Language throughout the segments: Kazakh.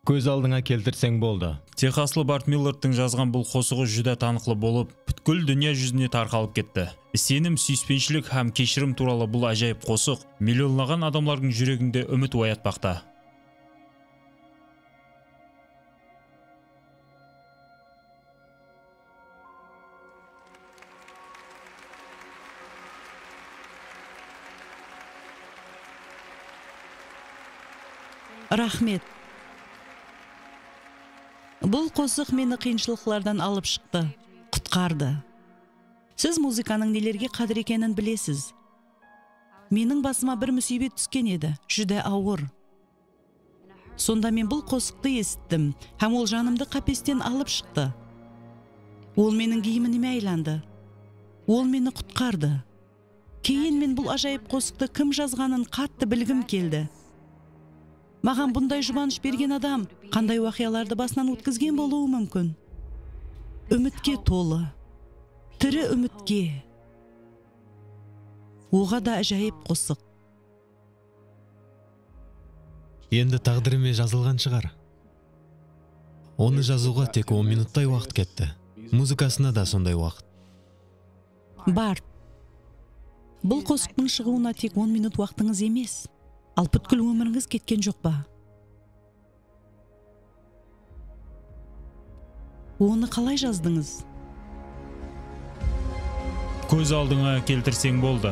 көз алдыңа келтірсең болды. Техаслы Барт Миллардтың жазған бұл қосығы жүдә танықлы болып, бүткіл дүния жүзіне тарқалып кетті. Сенім, сүйіспеншілік һәм кешірім туралы бұл ажайып қосық миллионлаған адамлардың жүрегінде үміт оятпақта. Рахмет. Бұл қосық мені қиыншылықтардан алып шықты, құтқарды. Сіз музыканың нелерге қадір екенін білесіз. Менің басыма бір мүсібет түскен еді, жүдә ауыр. Сонда мен бұл қосықты естіттім, һәм ол жанымды қапестен алып шықты. Ол менің киіміме айланды. Ол мені құтқарды. Кейін мен бұл ажайып қосықты кім жазғанын қатты білгім келді. Маған бұндай жұбаныш берген адам қандай уақияларды басынан өткізген болуы мүмкін. Үмітке толы, тірі үмітке. Оға да ажайып қосық. Енді тағдырыме жазылған шығар. Оны жазуға тек 10 минуттай уақыт кетті. Музыкасына да сондай уақыт. Барт, бұл қосықтың шығуына тек 10 минут уақытыңыз емес. Ал бүткіл өміріңіз кеткен жоқ па? Оны қалай жаздыңыз? Көз алдыңа келтірсең болды.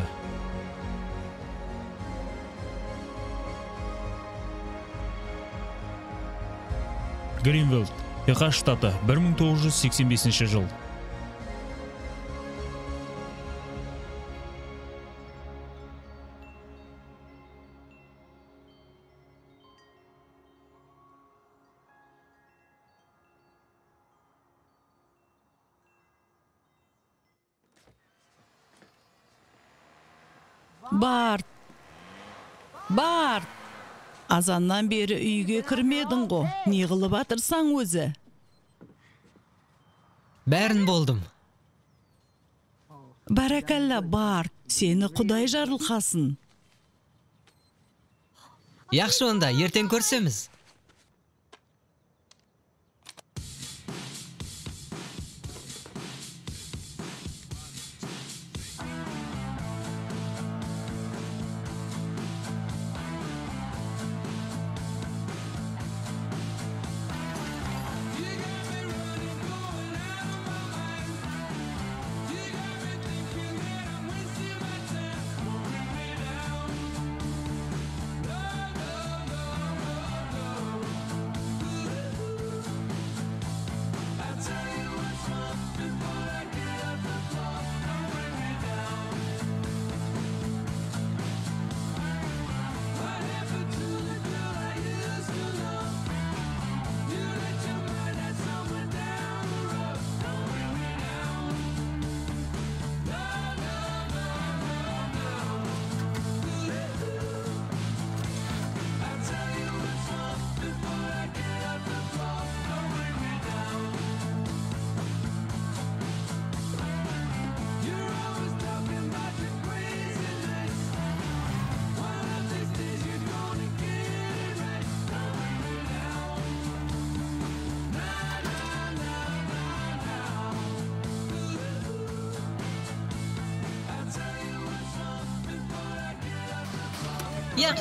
Гринвилд, Техас штаты, 1985 жыл. Барт, азаннан бері үйге кірмедің ғо, не қылып атырсаң өзі? Бәрін болдым. Бәрәкәллә, Барт, сені Құдай жарылқасын. Яқшы онда, ертең көрсеміз.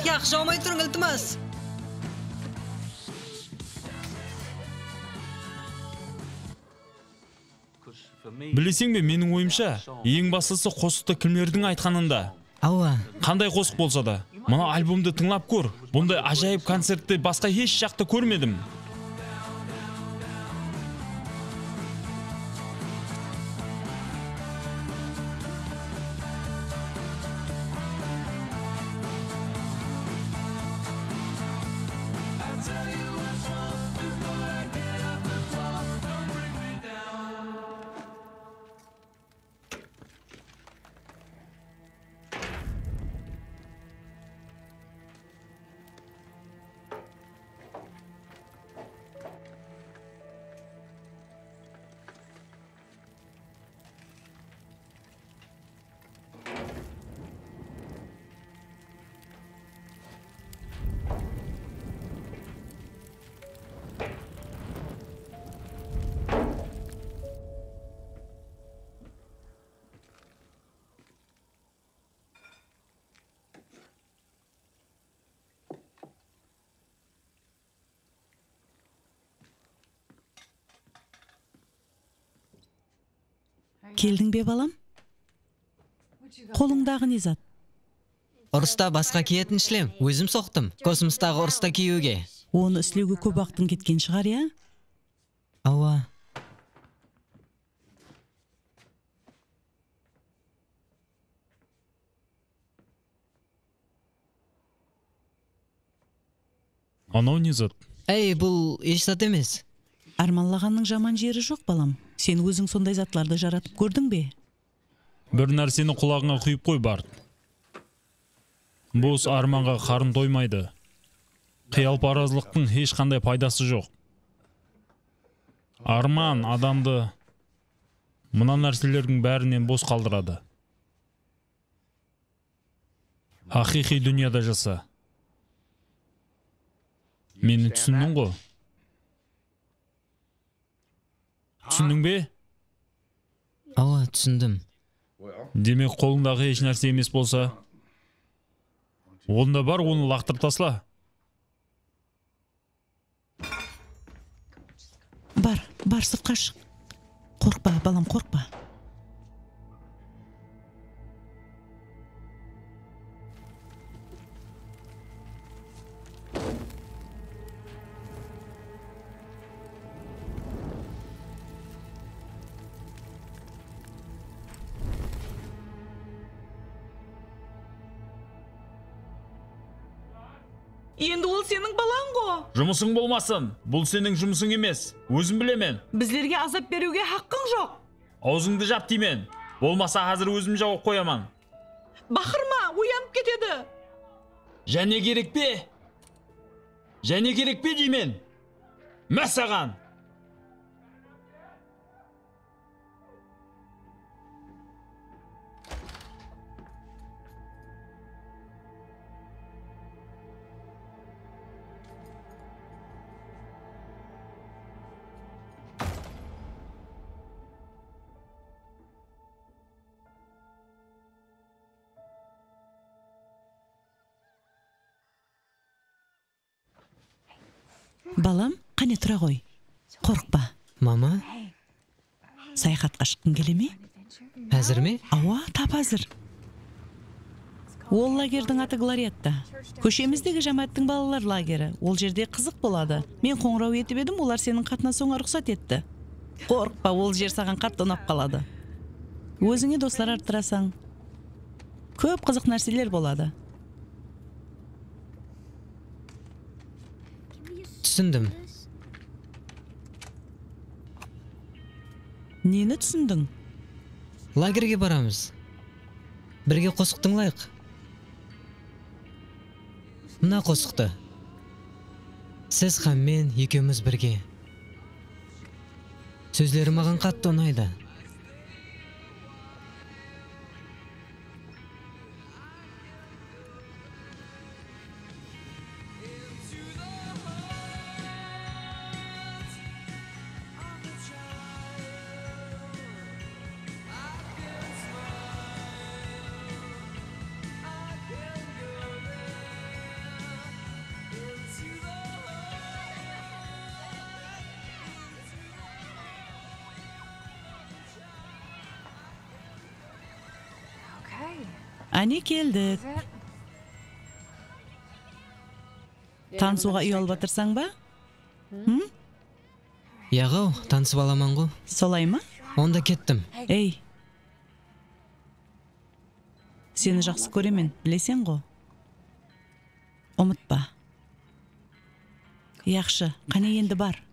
Яқ, жаумай тұрың, ілтімас. Білесең бе, менің ойымша, ең бастысы қосықты кімдердің айтқанында. Ауа. Қандай қосық болса да, мына альбомды тыңлап көр. Бұндай ажайып концертті басқа еш жақта көрмедім. Келдің бе балам? Қолыңдағы не зат? Ұрыста басқа киетін шлем. Өзім соқтым. Космостағы ұрыста киюге. Оны үслеуге көп уақытың кеткен шығар, я? Ауа. Анау не зат? Әй, бұл еш зат емес. Арманлағанның жаман жері жоқ, балам. Сен өзің сондай затларды жаратып көрдің бе? Бір нәрсені құлағыңа құйып қой, Барт. Бос арманға қарын тоймайды. Қиялпаразлықтың ешқандай пайдасы жоқ. Арман адамды мына нәрселердің бәрінен бос қалдырады. Хақиқи дүнияда жаса. Мені түсіндің ғой? Түсіндің бе? Ауа, түсіндім. Демек қолыңдағы еш нәрсе емес болса, онда бар, оны лақтырып тасла. Бар, сыртқа шық. Қорқпа, балам, қорқпа. Енді ол сенің балаң ғой. Жұмысың болмасын. Бұл сенің жұмысың емес. Өзім білемен. Біздерге азап беруге хақың жоқ. Аузыңды жап деймен. Болмаса қазір өзім жауып қояман. Бақырма, оянып кетеді. Және керек пе? Және керек пе деймен? Мәсаған. Балам, қане тұра ғой. Қорқпа. Мама, Саяхатқа шыққың келе ме? әзір ме? Ауа, тап әзір. Ол лагердің аты Глориетта. Көшеміздегі жаматтың балалар лагері. Ол жерде қызық болады. Мен қоңырау етіп едім, олар сенің қатынасуыңа рұқсат етті. Қорқпа, ол жер саған қатты ұнап қалады. Өзіңе достар арттырасаң, көп қызық нәрселер болады. Түсіндім. Нені түсіндің? Лагерге барамыз. Бірге қосық тыңлайық. Мына қосықты. Сіз һәм мен екеуміз бірге. Сөздері маған қатты ұнайды. Әне келдік. Танысуға үй алып батырсаң ба? Яғау, танысып аламан ғой. Солай ма? Онда кеттім. Ей, сені жақсы көремен, білесен ғой. Ұмытпа. Яқшы, қане енді бар.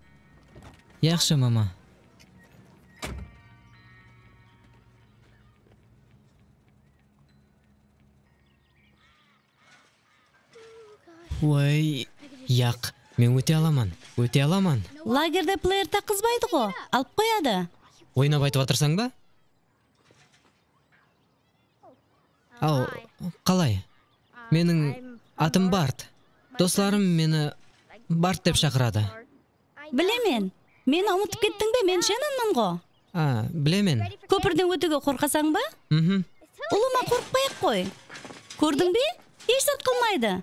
Яқшы, мама. Ой, яқ, мен өте аламан. Лагерде плеер таққызбайды ғой, алып қояды. Ойнап айтып атырсаң ба? Ау, қалай? Менің атым Барт. Достарым мені Барт деп шақырады. Білемен, мені ұмытып кеттің бе, мен Шеннонмын ғой. Білемен. Көпірден өтуге қорқасаң ба? Ұлыма қорықпай-ақ қой. Көрдің бе? Еш зат қылмайды.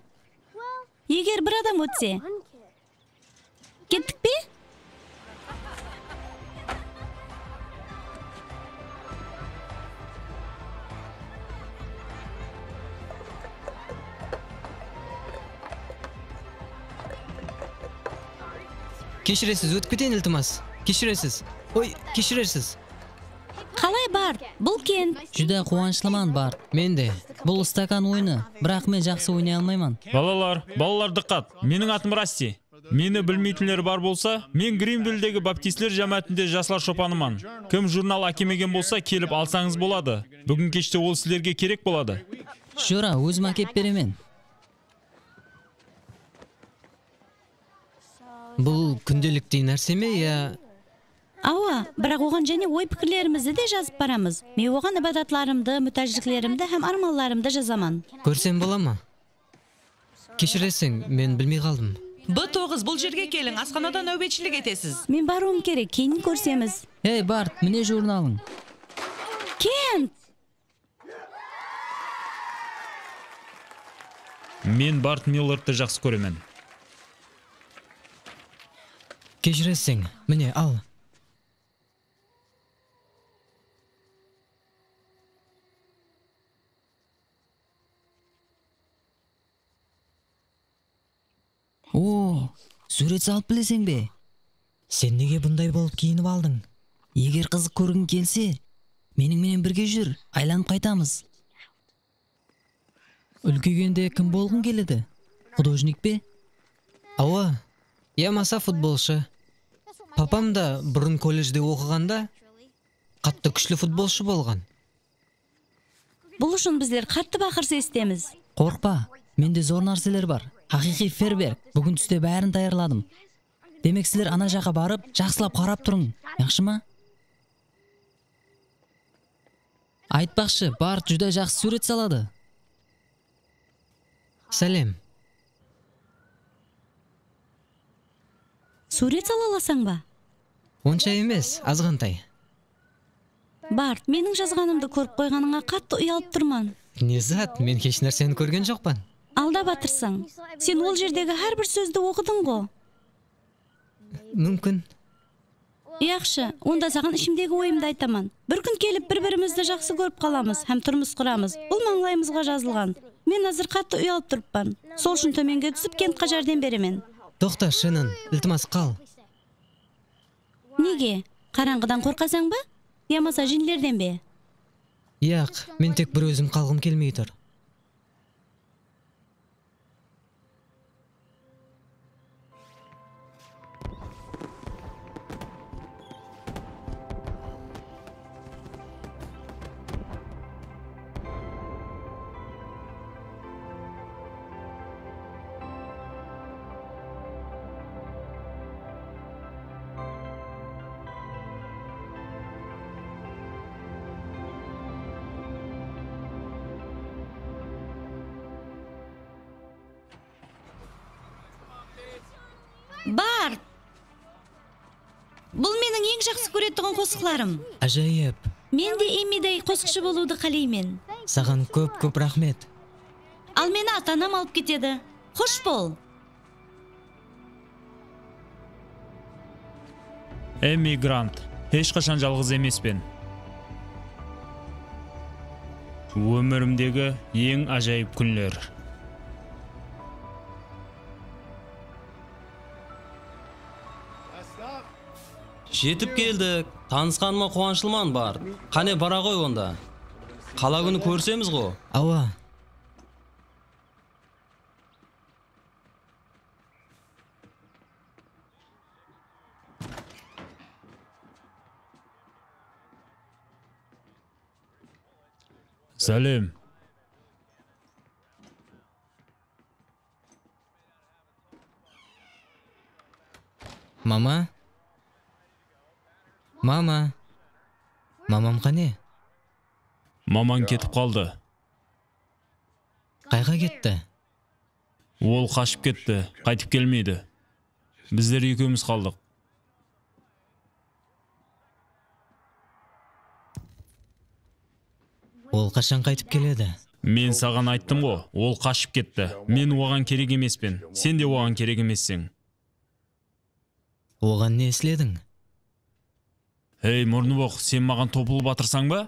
Егер бір адам өтсе, кеттік бе? Кешіресіз, өтіп кетейін iltimos. Кешіресіз. Ой, кешірерсіз. Қалай Барт? Бұл Кент. Жүдә қуанышлыман Барт. Мен де. Бұл стакан ойыны, бірақ мен жақсы ойнай алмаймын. Балалар диққат. Менің атым Расти. Мені білмейтіндер бар болса, мен Гримвиллдегі баптистер жамаатінде жаслар шопаныман. Кім журнал әкемеген болса, келіп алсаңыз болады. Бүгін кеште ол сілерге керек болады. Жүра, өзім әкеп беремен. Бұл күнделікті нәрсе ме, я... Ауа, бірақ оған және ой пікірлерімізді де жазып барамыз. Мен оған ибадатларымды, мүтәждіклерімді һәм арманларымды жазаман. Көрсем бола ма? Кешіресің, мен білмей қалдым. Б9 бұл жерге келің, асханадан нәубетшілік етесіз. Мен баруым керек, кейін көрсеміз. Ей Барт, міне журналың. Кент! Мен Барт Миллардты жақсы көремен. Кешіресің, міне ал. О, сурет салып білесің бе? Сен неге бұндай болып киініп алдың? Егер қызық көргің келсе, менімен бірге жүр, айланып қайтамыз. Үлкейгенде кім болғың келеді? Художник пе? Ауа, я маса футболшы. Папам да бұрын колледжде оқығанда қатты күшлі футболшы болған. Бұл үшін біздер қатты бақырса істеміз. Қорқпа, менде зор нәрселер бар. Хақиқи фербер, бүгін түсте бәрін даярладым. Демек сілер ана жаққа барып, жақсылап қарап тұрың, яқшы ма? Айтпақшы, Барт жүдә жақсы сурет салады. Сәлем. Сурет сала аласың ба? Онша емес, азғантай. Барт, менің жазғанымды көріп қойғаныңа қатты ұялып тұрман. Не зат, мен еш нәрсені көрген жоқпын. Алда батырсың. Сен ол жердегі әрбір сөзді оқыдың ғой. Мүмкін. Яқшы, онда саған ішімдегі ойымды айтаман. Бір күн келіп бір-бірімізді жақсы көріп қаламыз, һәм тұрмыс құрамыз. Бұл маңлайымызға жазылған. Мен азыр қатты ұялып тұрыппан. Сол үшін төменге түсіп Кентқа жәрдем беремен. Тоқта, шынын, iltimos қал. Неге? Қараңғыдан қорқасаң ба? Ямаса жинлерден бе? Яқ, мен тек бір өзім қалғым келмей тұр. Бар! Бұл менің ең жақсы көретұғын қосықларым. Ажайып. Мен де Эммидей қосықшы болуды қалеймен. Саған көп рахмет. Ал мені ата-анам алып кетеді. Хош бол. Эмми Грант, ешқашан жалғыз емеспен. Өмірімдегі ең ажайып күнлер. Жетіп келдік. Танысқаныма қуанышылман бар. Қане бара ғой онда. Қала күні көрсеміз ғой. Ауа. Сәлем. Мама? Мама? Мамам қане? Маман кетіп қалды. Қайға кетті? Ол қашып кетті, қайтып келмейді. Біздер екеуміз қалдық. Ол қашан қайтып келеді? Мен саған айттым ғой, ол қашып кетті. Мен оған керек емеспен, сен де оған керек емессің. Оған не істедің? Ей, Мұрныбоқ, сен маған топылып батырсаң ба?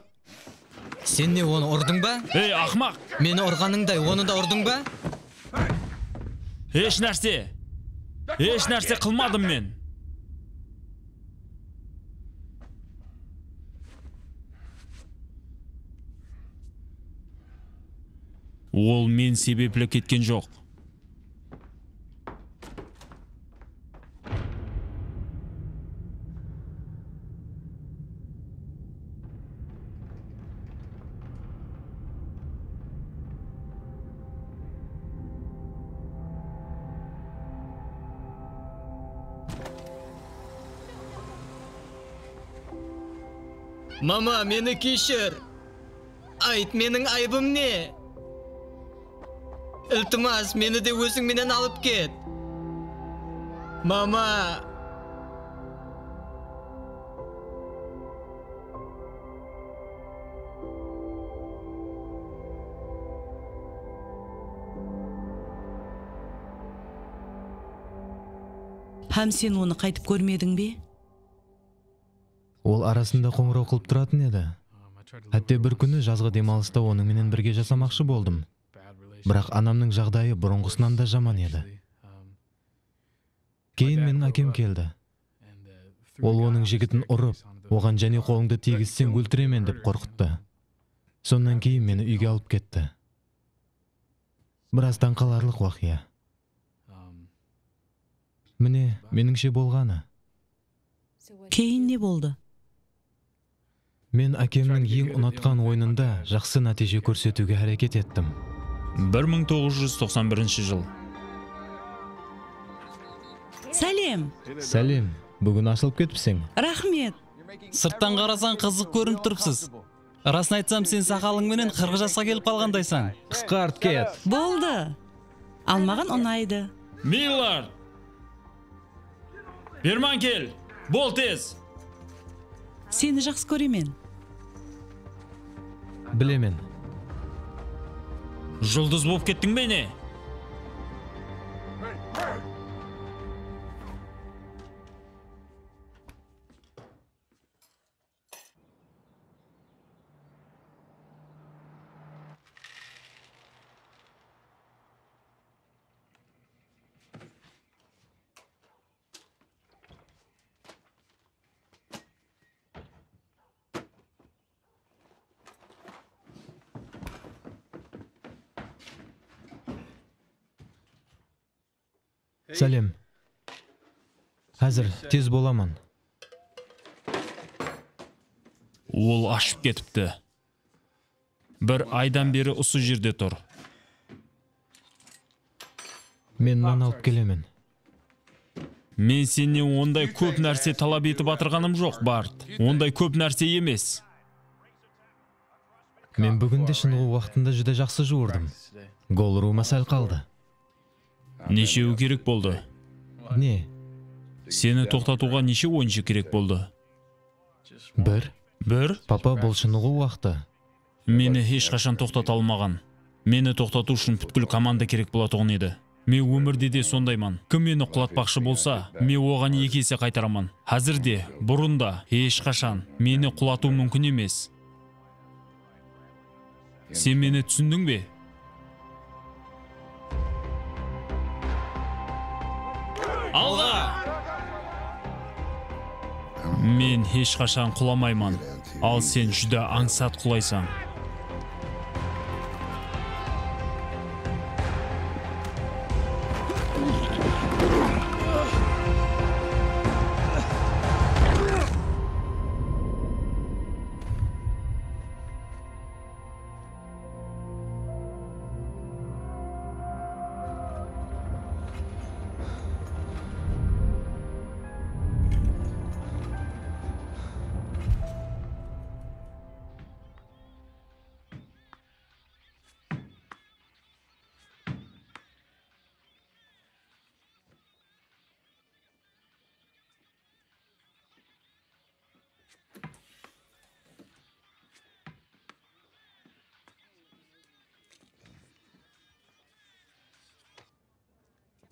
Сен не, оны ұрдың ба? Ей, ақмақ! Мені ұрғаныңдай, оны да ұрдың ба? Еш нәрсе қылмадым мен. Ол мен себеплі кеткен жоқ. Мама, мені кешір. Айт, менің айыбым не? Iltimos, meni de o'zingmenен alib ket. Mama. Һәм сен оны қайтып көрмедің бе? Ол арасында қоңырау қылып тұратын еді. Әтте бір күні жазғы демалыста оның менен бірге жасамақшы болдым. Бірақ анамның жағдайы бұрынғысынан да жаман еді. Кейін менің әкем келді. Ол оның жігітін ұрып, оған және қолыңды тигізсең өлтіремен деп қорқытты. Сонан кейін мені үйге алып кетті. Біраз таңқаларлық уақия. Міне, меніңше болғаны. Кейін не болды? Мен әкемнің ең ұнатқан ойынында жақсы нәтиже көрсетуге әрекет еттім. 1991 жыл. Сәлем. Сәлем, бүгін ашылып кетіпсің. Рахмет. Сырттан қарасаң қызық көрініп тұрыпсыз. Расын айтсам, сен сақалыңменен 40 жасқа келіп қалғандайсың. Қысқарт кет. Болды. Алмаған ұнайды. Миллард! Берман кел! Бол тез! Сені жақсы көремен. Білемен. Жұлдыз болып кеттің бе не? Сәлем. Қазір тез боламын. Ол ашып кетіпті. Бір айдан бері осы жерде тұр. Мен нан алып келемін. Мен сенен ондай көп нәрсе талап етіп атырғаным жоқ, Барт. Ондай көп нәрсе емес. Мен бүгінде шынығу уақытында жүде жақсы жуырдым. Гол ұруыма сәл қалды. Нешеу керек болды? Не? Сені тоқтатуға неше ойыншы керек болды? Бір? Папа, бұл шынығу уақыты. Мені ешқашан тоқтата алмаған. Мені тоқтату үшін бүткіл команда керек болатұғын еді. Мен өмірде де сондайман. Кім мені құлатпақшы болса, мен оған 2 есе қайтараман. Қазірде, бұрында, ешқашан мені құлату мүмкін емес. Сен мені түсіндің бе? Алға! Мен ешқашан құламайман. Ал сен жүдә аңсат құлайсаң.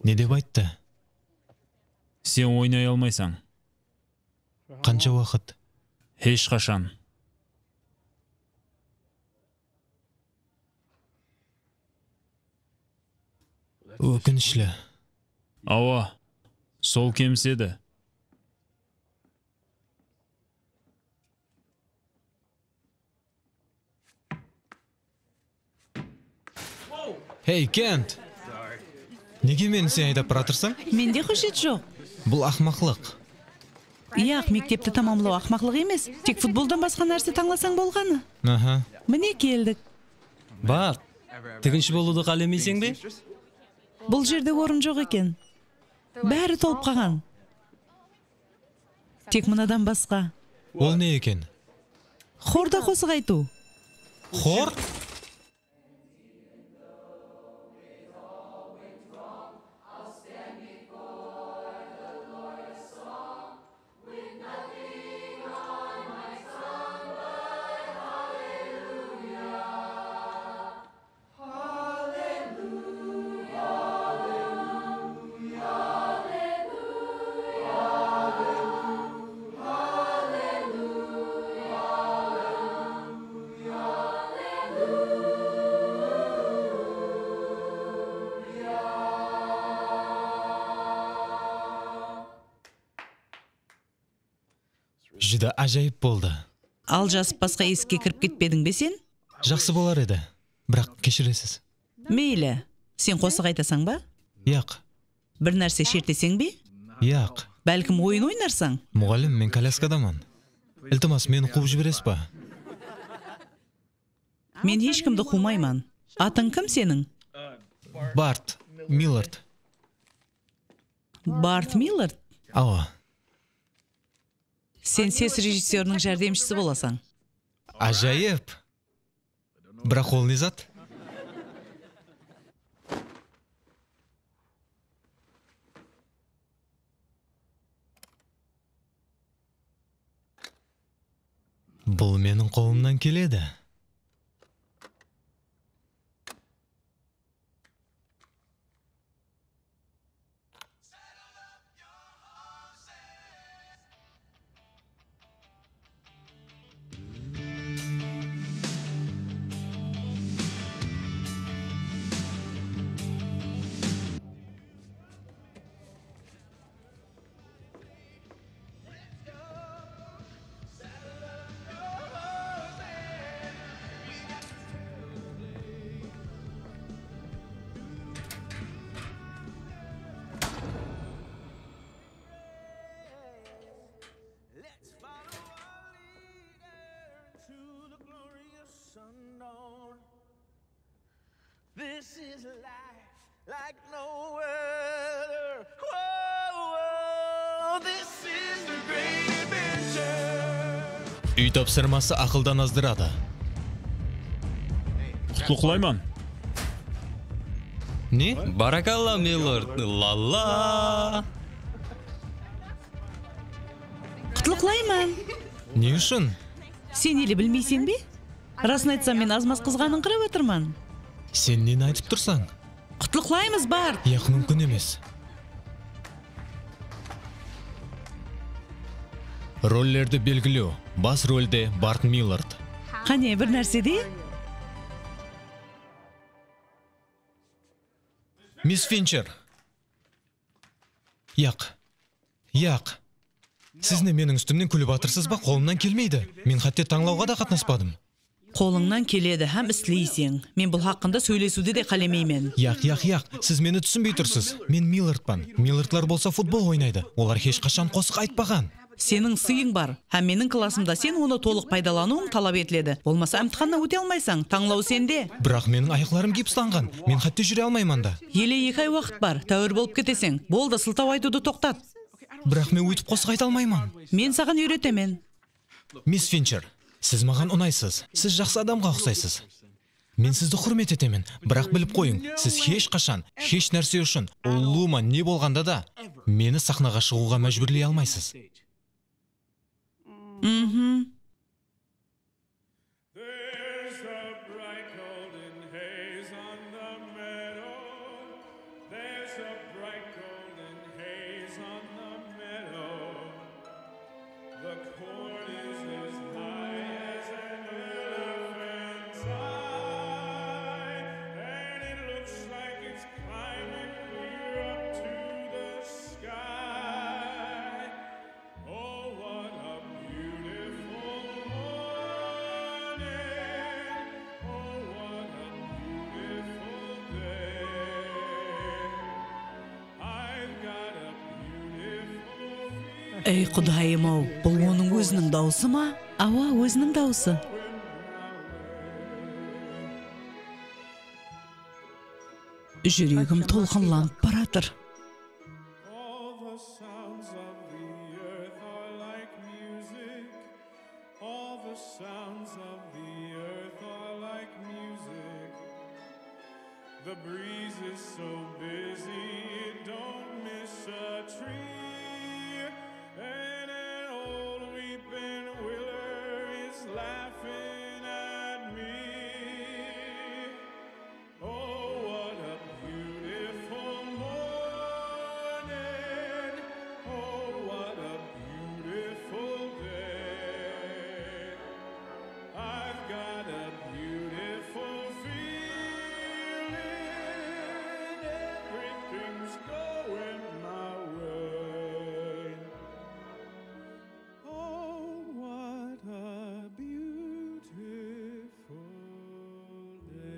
Не деп айтты? Сен ойнай алмайсың. Қанша уақыт? Ешқашан. Өкінішлі. Ауа, сол кемседі. Hey, Кент! Неге мені сен айдап баратырсың? Менде қажет жоқ. Бұл ақмақлық. Яқ, мектепті тамамлау ақмақлық емес. Тек футболдан басқа нәрсе таңласаң болғаны. Аха. Міне келдік. Барт, тігінші болуды қалемейсің бе? Бұл жерде орын жоқ екен. Бәрі толып қалған. Тек мынадан басқа. Ол не екен? Хорда қосық айту. Хор? Жүдә ажайып болды. Ал жасып басқа есікке кіріп кетпедің бе сен? Жақсы болар еді, бірақ кешіресіз. Мейлі, сен қосық айтасаң ба? Яқ. Бір нәрсе шертесең бе? Яқ. Бәлкім ойын ойнарсаң? Мұғалім, мен коляскадамын. Iltimos, meni қуып жібересіз ба? Мен ешкімді қумайман. Атың кім сенің? Барт Миллард. Барт Миллард? Ава. Сен сес режиссерінің жәрдемшісі боласаң. Ажайып. Бірақ ол не зат? Бұл менің қолымнан келеді. This is life like no other. Whoa, this is the great adventure. Үй тапсырмасы ақылдан аздырады. Құтлы құлайман. Не? Баракалла, Миллард. Ла-ла. Құтлықлайман. Не үшін? Сен елі білмейсен бе? Расын айтсам, мен азмас қызғанын қырап отырман. Сен нені айтып тұрсаң? Құтлықлаймыз, Барт. Яқ, мүмкін емес. Роллерді белгілеу. Бас рөлде Барт Миллард. Қане, бір нәрседе? Мисс Финчер. Яқ. Сіз не менің үстімнен күліп атырсыз ба? Қолымнан келмейді. Мен хатте таңлауға да қатынаспадым. Қолыңнан келеді, һәм істейсің. Мен бұл хақында сөйлесуді де қалемеймін. Яқ. Сіз мені түсінбей тұрсыз. Мен Миллардпан. Миллардлар болса футбол ойнайды. Олар ешқашан қосық айтпаған. Сенің сыйың бар. Һәм менің классымда сен оны толық пайдалануың талап етіледі. Болмаса емтиханнан өте алмайсың. Таңлау сенде. Бірақ менің аяқларым гипсланған. Мен хатте жүре алмаймын да. Еле 2 ай уақыт бар. Тәуір болып кетесің. Болды, сылтау айтуды тоқтат. Бірақ мен өйтіп қосық айта алмаймын. Мен саған үйретемін. Мисс Финчер, сіз маған ұнайсыз. Сіз жақсы адамға ұқсайсыз. Мен сізді құрмет етемін, бірақ біліп қойың, сіз ешқашан, еш нәрсе үшін, ұлыма не болғанда да, мені сахнаға шығуға мәжбүрлей алмайсыз. Ей құдайым-ау, бұл оның өзінің дауысы ма? Ауа, өзінің дауысы. Жүрегім толқынланып баратыр. All the sounds of the earth are like music. All the sounds of the earth are like music. The breeze is so busy, it don't miss a tree. And an old weeping willow is laughing at me. Oh, what a beautiful morning. Oh, what a beautiful day. I've got a beautiful feeling. Everything's going my way. Oh, what a beautiful day.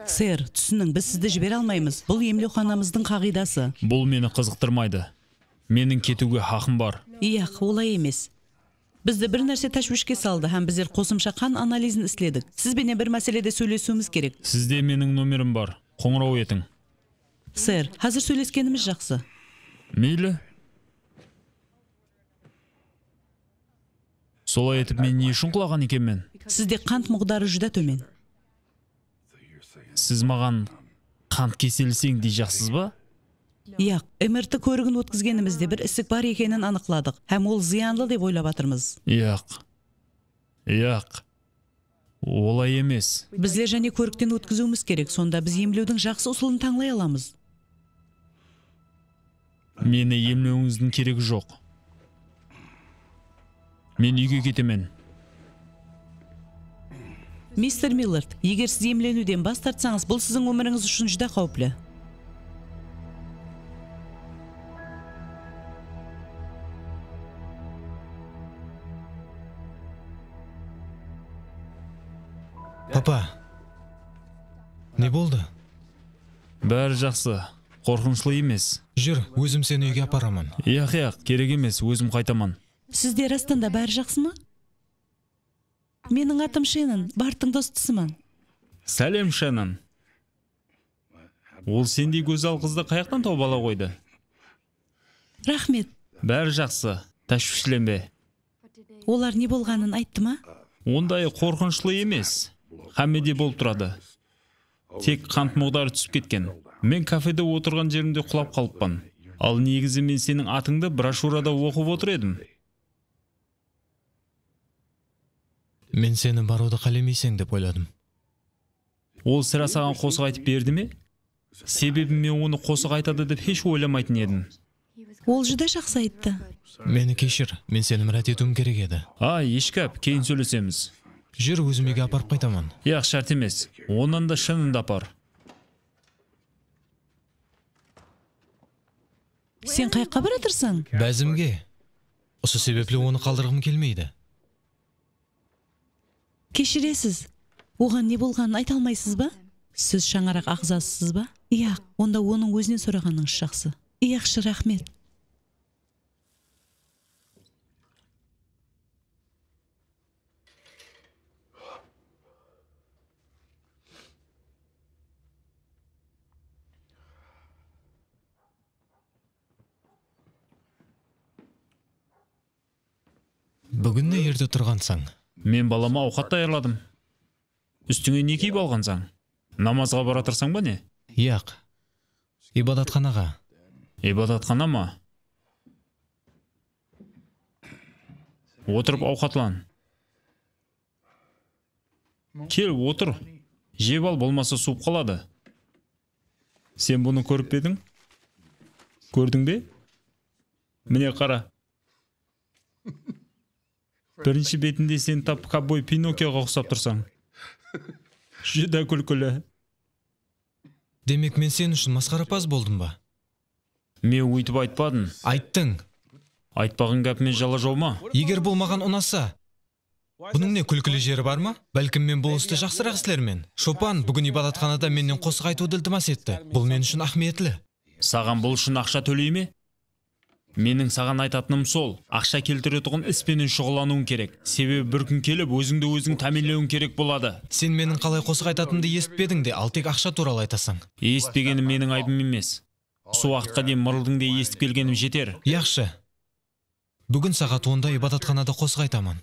Сэр, түсінің, біз сізді жібере алмаймыз. Бұл емлеуханамыздың қағидасы. Бұл мені қызықтырмайды. Менің кетуге хақым бар. Ияқ, олай емес. Бізді бір нәрсе тәшвишке салды, һәм біздер қосымша қан анализін істедік. Сізбенен бір мәселеде сөйлесуіміз керек. Сізде менің номерім бар. Қоңырау етің. Сэр, қазір сөйлескеніміз жақсы. Мейлі. Солай етіп мен не үшін құлаған екенмін? Сізде қант мұғдары жүдә төмен. Сіз маған қант кеселсең дей жақсыз ба? Яқ, МРТ көрігін өткізгенімізде бір ісік бар екенін анықладық, һәм ол зиянлы деп ойлап атырмыз. Яқ. Олай емес. Біздер және көріктен өткізуіміз керек, сонда біз емлеудің жақсы ұсылын таңлай аламыз. Мені емлеуіңіздің керегі жоқ. Мен үйге кетемен. Мистер Миллард, егер сіз емленуден бас тартсаңыз, бұл сіздің өміріңіз үшін жүдә қауіплі. Папа, не болды? Бәрі жақсы. Қорқынышлы емес. Жүр, өзім сені үйге апарамын. Яқ, керек емес, өзім қайтаман. Сізде растанда бәрі жақсы ма? Менің атым Шеннон, Барттың достысымын. Сәлем, Шеннон. Ол сендей көзал қызды қаяқтан тауып ала қойды? Рахмет. Бәрі жақсы, тәшвишленбе. Олар не болғанын айтты ма? Ондай қорқынышлы емес. Хамеде болып тұрады. Тек қант мұғдары түсіп кеткен. Мен кафеде отырған жерімде құлап қалыппын. Ал негізі мен сенің атыңды брошюрада оқып отыр едім. Мен сені баруды қалемейсің деп ойладым. Ол сірә саған қосық айтып берді ме? Себебі мен оны қосық айтады деп еш ойламайтын едім. Ол жүдә жақсы айтты. Мені кешір, мен сені мұрат етуім керек еді. Ешкәп, кейін сөйлесеміз. Жүр, өзім үйге апарып қайтамын. Яқ, шарт емес. Онан да Шеннонды апар. Сен қайыққа баратырсың? Бәзімге. Осы себеплі оны қалдырғым келмейді. Кешіресіз. Оған не болғанын айта алмайсыз ба? Сіз шаңарақ ағзасыз ба? Яқ, онда оның өзінен сұрағаныңыз жақсы. Яқшы, рахмет. Бүгін не ерте тұрғансың? Мен балама ауқат даярладым. Үстіңе не киіп алғансың? Намазға баратырсың ба не? Яқ. Ибадатханаға. Ибадатхана ма? Отырып ауқатлан. Кел, отыр. Жеп ал, болмаса суып қалады. Сен бұны көріп бе едің? Көрдің бе? Міне қара. Бірінші бетінде сен тап ковбой Пиноккиоға ұқсап тұрсаң. Жүдә күлкілі. Демек мен сен үшін масқарапаз болдым ба? Мен өйтіп айтпадым. Айттың. Айтпаған гәпімен жала жолма. Егер бұл маған ұнаса, бұның не күлкілі жері бар ма? Бәлкім мен бұл істі жақсырақ істермен. Шопан бүгін ибадатханада менен қосық айтуды ілтимас етті. Бұл мен үшін ахметлі. Саған бұл үшін ақша төлей ме? Менің саған айтатыным сол. Ақша келтіретұғын іспенен шұғылануың керек. Себебі бір күн келіп, өзіңді өзің тәминлеуің керек болады. Сен менің қалай қосық айтатынымды естпедің де, ал тек ақша туралы айтасың. Естпегенім менің айбым емес. Сол уақытқа дейін мырылдыңды естіп келгенім жетер. Яқшы. Бүгін сағат 10-да ибадатханада қосық айтамын.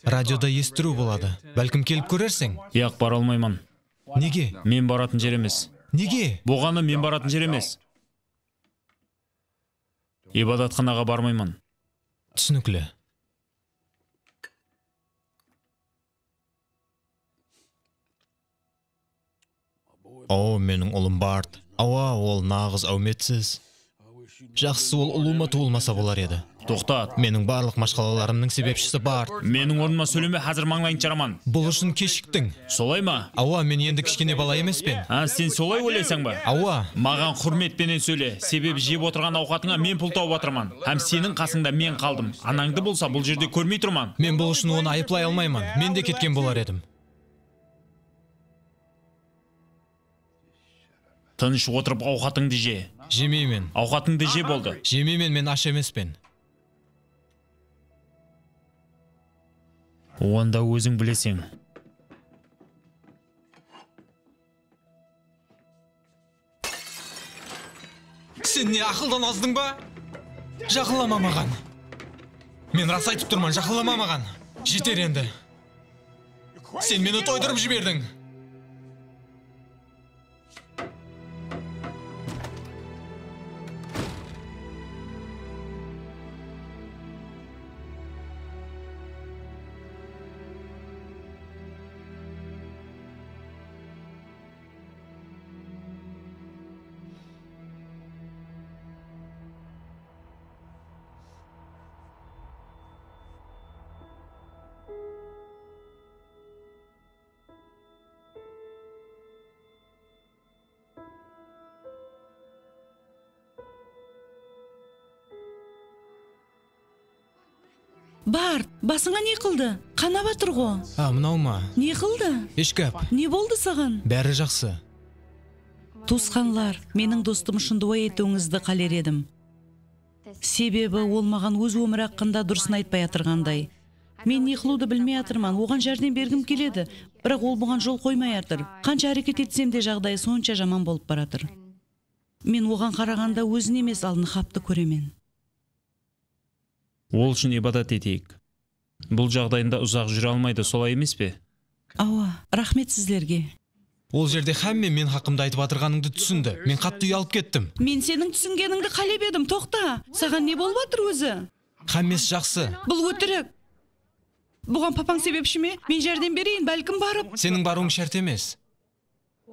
Радиода естіру болады. Бәлкім келіп көрерсің? Яқ, бара алмаймын. Неге? Мен баратын жер емес. Неге? Болғаны мен баратын жер емес. Ибадатханаға бармаймын. Түсінікілі. О, менің ұлым Барт. Ауа, ол нағыз әуметсіз. Жақсы, ол ұлыма туылмаса болар еді. Тоқтат. Менің барлық машқалаларымның себепшісі Барт. Менің орныма сөйлеме, қазір маңлайың жараман. Бұл үшін кешіктің. Солай ма? Ауа, мен енді кішкене бала емеспен. Сен солай ойлайсың ба? Ауа. Маған құрметпенен сөйле. Себебі жеп отырған ауқатыңа мен пұл тауып отырман. Һәм сенің қасыңда мен қалдым. Анаңды болса бұл жерде көрмей тұрман. Мен бұл үшін оны айыплай алмаймын. Мен де кеткен болар едім. Тыныш отырып ауқатыңды же. Жемеймен. Ауқатыңды же болды. Жемеймен, мен аш емеспен. Онда өзің білесің. Сен не ақылдан аздың ба? Жақылама маған. Мен рас айтып тұрман, жақылама маған. Жетер енді. Сен мені тойдырып жібердің. Барт, басыңа не қылды? Қанап атыр ғо. Мынау ма? Не қылды? Ешкәп. Не болды саған? Бәрі жақсы. Туысқанлар, менің достым үшін дуа етуіңізді қалер едім. Себебі ол маған өз өмірі хақында дұрысын айтпай атырғандай. Мен не қылуды білмей атырман, оған жәрдем бергім келеді, бірақ ол бұған жол қоймай атыр. Қанша әрекет етсем де жағдайы сонша жаман болып баратыр. Мен оған қарағанда өзін емес, ал нихабты көремен. Ол үшін ибадат етейік. Бұл жағдайында ұзақ жүре алмайды, солай емес пе? Ауа, рахмет сіздерге. Ол жерде хәмме мен хақымда айтып атырғаныңды түсінді. Мен қатты ұялып кеттім. Мен сенің түсінгеніңді қалеп едім, тоқта. Саған не болып атыр өзі? Хәммес жақсы. Бұл өтірік. Бұған папаң себепші ме? Мен жәрдем берейін, бәлкім барып. Сенің баруың шарт емес.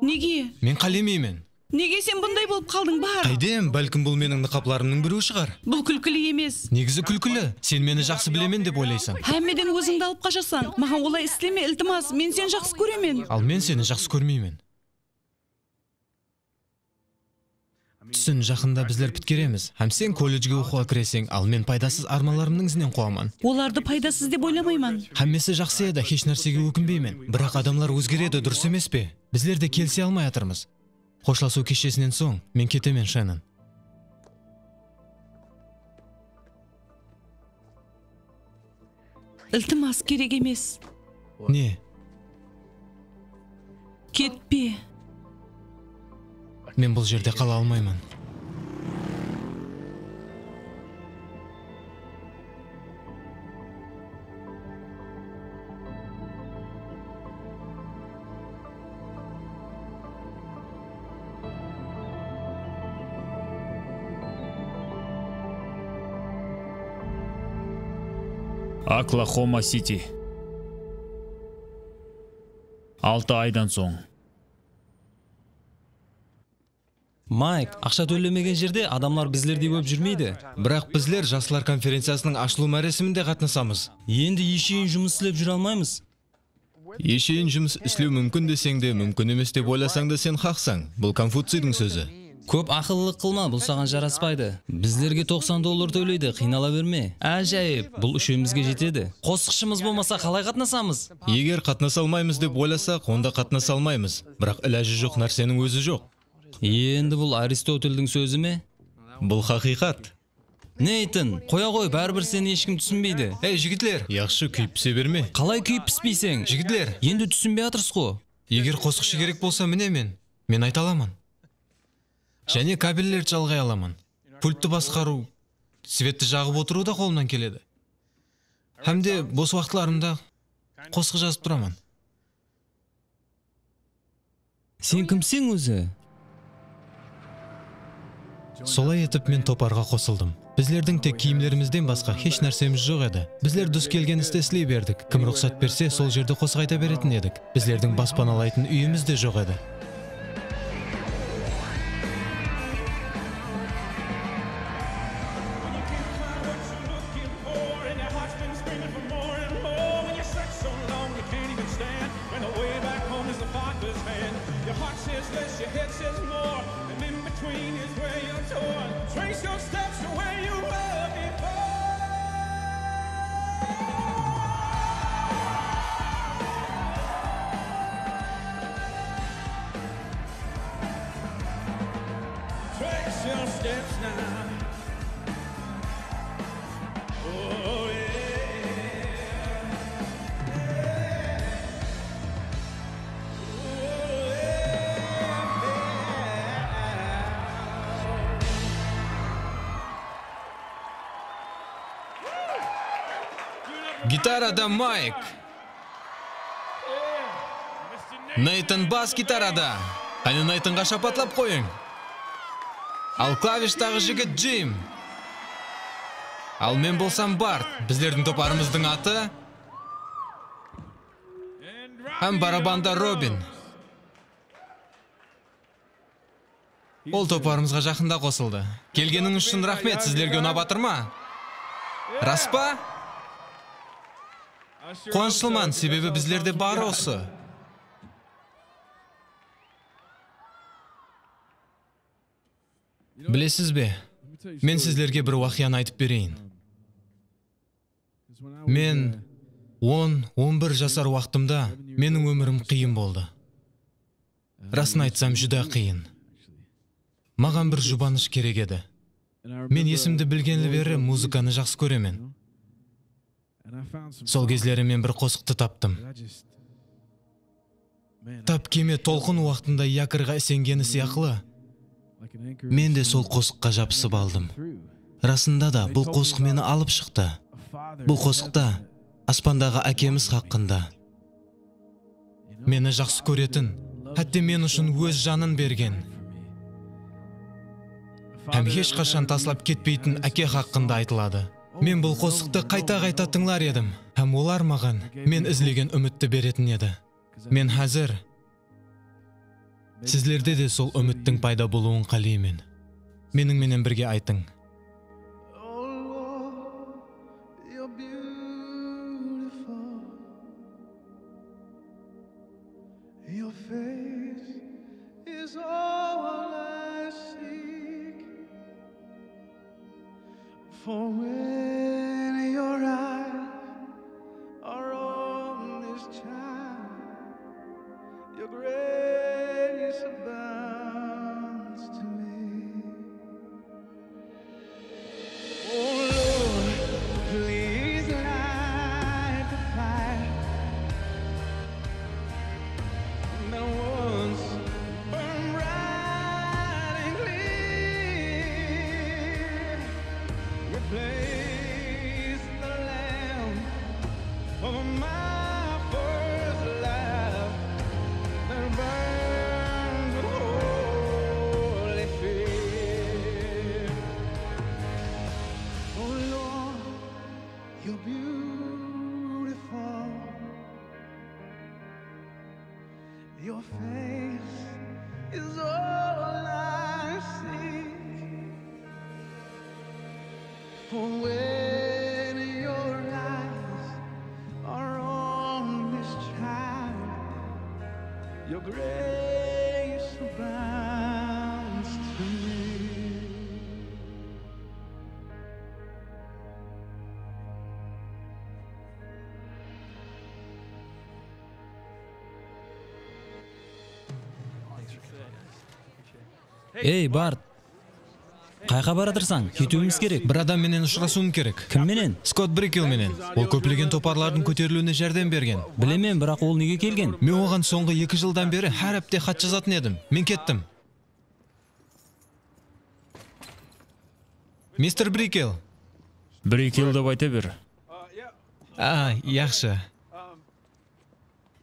Неге? Мен қалемеймін. Неге сен бұндай болып қалдың, бар? Қайдем, бәлкім бұл менің нақапларымның біреуі шығар. Бұл күлкілі емес. Негізі күлкілі. Сен мені жақсы білемен деп ойлайсың. Хәммеден өзіңді алып қашасаң. Маған олай істеме, ілтимас. Мен сен жақсы көремен. Ал мен сені жақсы көрмеймін. Түсін, жақында біздер біткереміз. Һәм сен колледжге оқуға кіресең, ал мен пайдасыз армаларымның ізінен қуаман. Оларды пайдасыз деп ойламаймын. Хәммесі жақсы еді, еш нәрсеге өкінбеймін. Бірақ адамлар өзгереді, дұрыс емес пе? Біздер де келісе алмай атырмыз. Қошласу кешесінен соң, мен кетемен, Шеннон. Ілтимас, керек емес. Не? Кетпе. Мен бұл жерде қала алмаймын. Оклахома Сити. 6 айдан соң. Майк, акча төлөмеген жерде адамдар биздердей көп жүрмейді. Бірақ bizler Жастар конференциясының ашылу мәресімінде қатнасамыз. Енді ешейін жұмыс істеп жүре алмаймыз. Ешейін жұмыс істеу мүмкін десең де, мүмкін емес деп ойласаң да сен хақсың. Бұл Конфуцийдің сөзі. Көп ақыллық қылма, бұл саған жараспайды. Біздерге $90 төлейді, қинала берме. Әжайып, бұл үшеумізге жетеді. Қосықшымыз болмаса қалай қатнасамыз? Егер қатнаса алмаймыз деп ойласақ, онда қатнаса алмаймыз. Бірақ ilәжі жоқ нәрсенің өзі жоқ. Енді бұл Аристотельдің сөзі ме? Бұл хақиқат. Нейтін, қоя қой, бәрібір сені ешкім түсінбейді. Ей, жігітлер, яқшы күйіп пісе берме. Қалай күйіп піспейсің? Жігітлер, Енді түсінбей атырсыз ғой. егер қосықшы керек болса міне мен айта аламын. Және кабельдерді жалғай аламын. Пультті басқару, светті жағып отыру да қолымнан келеді. Хәмде бос уақытларымда қосық жазып тұрамын. Сен кімсің өзі? Солай етіп мен топарға қосылдым. Біздердің тек киімдерімізден басқа еш нәрсеміз жоқ еді. Біздер дүс келген істі істей бердік. Кім рұқсат берсе, сол жерде қосық айта беретін едік. Біздердің баспаналайтын үйіміз де жоқ еді. Гитарада Майк. Нейтан бас гитарада. Қане Нейтанға шапатлап қойың. Ал клавиштағы жігіт Джим. Ал мен болсам Барт. Біздердің топарымыздың аты һәм барабанда Робин. Ол топарымызға жақында қосылды. Келгенің үшін рахмет, сіздерге ұнап атыр ма? Рас па? Қуаншылман, себебі біздерде бар осы. Білесіз бе, мен сіздерге бір уақияны айтып берейін. Мен 10-11 жасар уақытымда менің өмірім қиын болды. Расын айтсам, жүдә қиын. Маған бір жұбаныш керек еді. Мен есімді білгенлі бері музыканы жақсы көремін. Сол кезлері мен бір қосықты таптым. Тап кеме толқын уақытында якорға сенгені сияқлы. Мен де сол қосыққа жабысып алдым. Расында да бұл қосық мені алып шықты. Бұл қосықта аспандағы әкеміз хақында. Мені жақсы көретін, хәтте мен үшін өз жанын берген. Һәм ешқашан таслап кетпейтін әке хақында айтылады. Мен бұл қосықты қайта-қайта тыңлар едім. Һәм олар маған мен ізлеген үмітті беретін еді. Мен хәзір сіздерде де сол үміттің пайда болуын қалаймын. Меніңменен бірге айтың. For when your eyes are on this child, your grace abounds to me. Oh Lord, please light the fire that once burned bright and clear. Replace the lamp of my first love that burned with holy fear. Oh Lord, you're beautiful. Your face is all I When your eyes are on this child, your grace abounds to me. Ей, Барт. Қайқа баратырсаң? Кетуіміз керек. бір адам менен ұшырасуым керек. Кім менен? Скотт Брикел менен. Ол көптеген топарлардың көтерілуіне жәрдем берген. Білемен, бірақ ол неге келген? Мен оған соңғы 2 жылдан бері әр апта хат жазатын едім. Мен кеттім. Мистер Брикел. Брикел деп айта бер. Яқшы.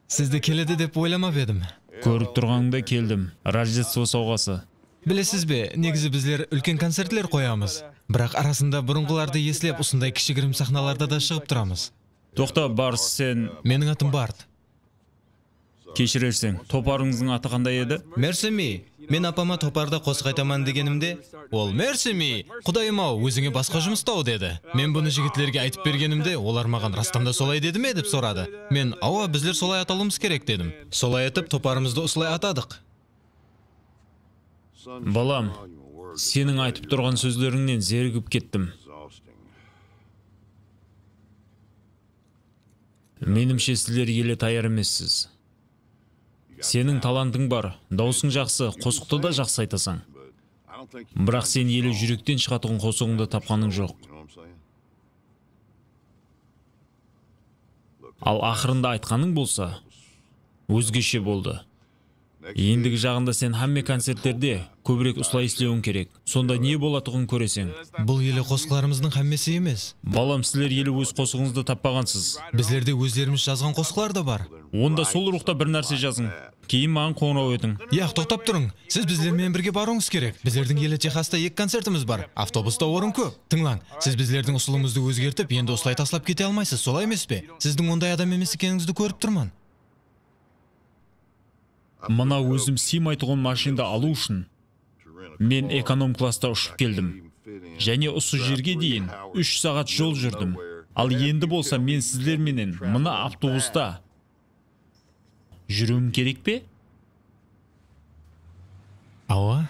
Сізді келеді деп ойламап едім. Көріп тұрғанда келдім. Рождество сауғасы. Білесіз бе, негізі біздер үлкен концертлер қоямыз. Бірақ арасында бұрынғыларды еслеп, осындай кішігірім сахналарда да шығып тұрамыз. Тоқта, Барс, сен... Менің атым Барт. Кешірерсің, топарыңыздың аты қандай еді? Мерсеми. Мен апама топарда қосық айтаман дегенімде, ол Мерсеми, құдайым-ау, өзіңе басқа жұмыс тау деді. Мен бұны жігітлерге айтып бергенімде, олар маған растанда солай деді ме деп сұрады. Мен, ауа, біздер солай аталымыз керек дедім. Солай етіп, топарымызды осылай атадық. Балам, сенің айтып тұрған сөздеріңнен зерігіп кеттім. Менімше сіздер еле таяр емессіз. Сенің талантың бар, даусың жақсы, қосықты да жақсы айтасың. Бірақ сен елі жүректен шығатығын қосығыңды тапқаның жоқ. Ал ақырында айтқаның болса, өзгеше болды. Ендігі жағында сен хамме концерттерде көбірек ұслай істеуің керек. Сонда не болатығын көресің. Бұл елі қосықларымыздың хаммесі емес. Балам, сілер елі өз қосығыңызды таппағансыз. Біздерде өздеріміз жазған қосықлар да бар. Онда сол рухта бір нәрсе жазың. Кейін маған қоңырау етің. Яқ, тоқтап тұрың. Сіз біздермен бірге баруыңыз керек. Біздердің елі Техаста 2 концертіміз бар. Автобуста орын көп. Тыңлаң, сіз біздердің ұсылымызды өзгертіп, енді осылай таслап кете алмайсыз, солай емес пе? Сіздің ондай адам емес екеніңізді көріп тұрман. Мына өзім сыймайтұғын машинды алу үшін мен эконом класста ұшып келдім. Және осы жерге дейін 3 сағат жол жүрдім. Ал енді болса мен сіздерменен мына автобуста жүруім керек пе? Ауа?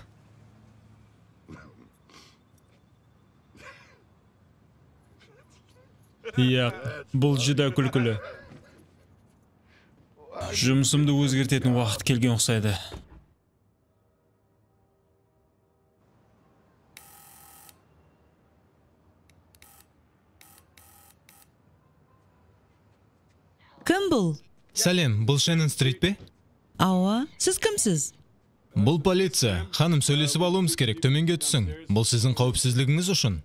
Иә, бұл жүдә күлкілі. Жұмысымды өзгертетін уақыт келген ұқсайды. Кім бұл? Сәлем, бұл Шеннон Стрит пе? Ауа, сіз кімсіз? Бұл полиция. Ханым, сөйлесіп алуымыз керек, төменге түсің. Бұл сіздің қауіпсіздігіңіз үшін.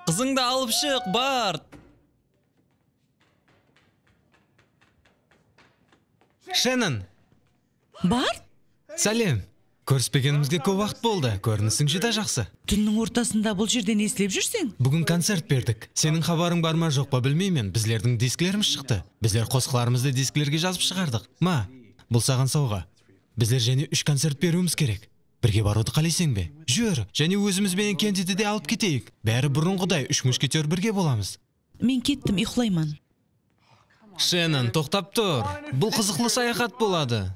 Қызыңды алып шық, Барт. Шеннон! Барт? Сәлем! Көріспегенімізге көп уақыт болды. Көрінісің жүдә жақсы. Түннің ортасында бұл жерден не істеп жүрсең? Бүгін концерт бердік. Сенің хабарың бар ма жоқ па білмеймін. Біздердің дисклеріміз шықты. Біздер қосқыларымызды дисклерге жазып шығардық. Ма, бұл саған сауға. Біздер және 3 концерт беруіміз керек. Бірге баруды қалайсың бе? Жүр, және өзімізбен Кендиді де алып кетейік. Бәрі бұрынғыдай 3 мушкетер бірге боламыз. Мен кеттім, ұйықтаймын. Шеннон, тоқтап тұр. Бұл қызықлы саяхат болады.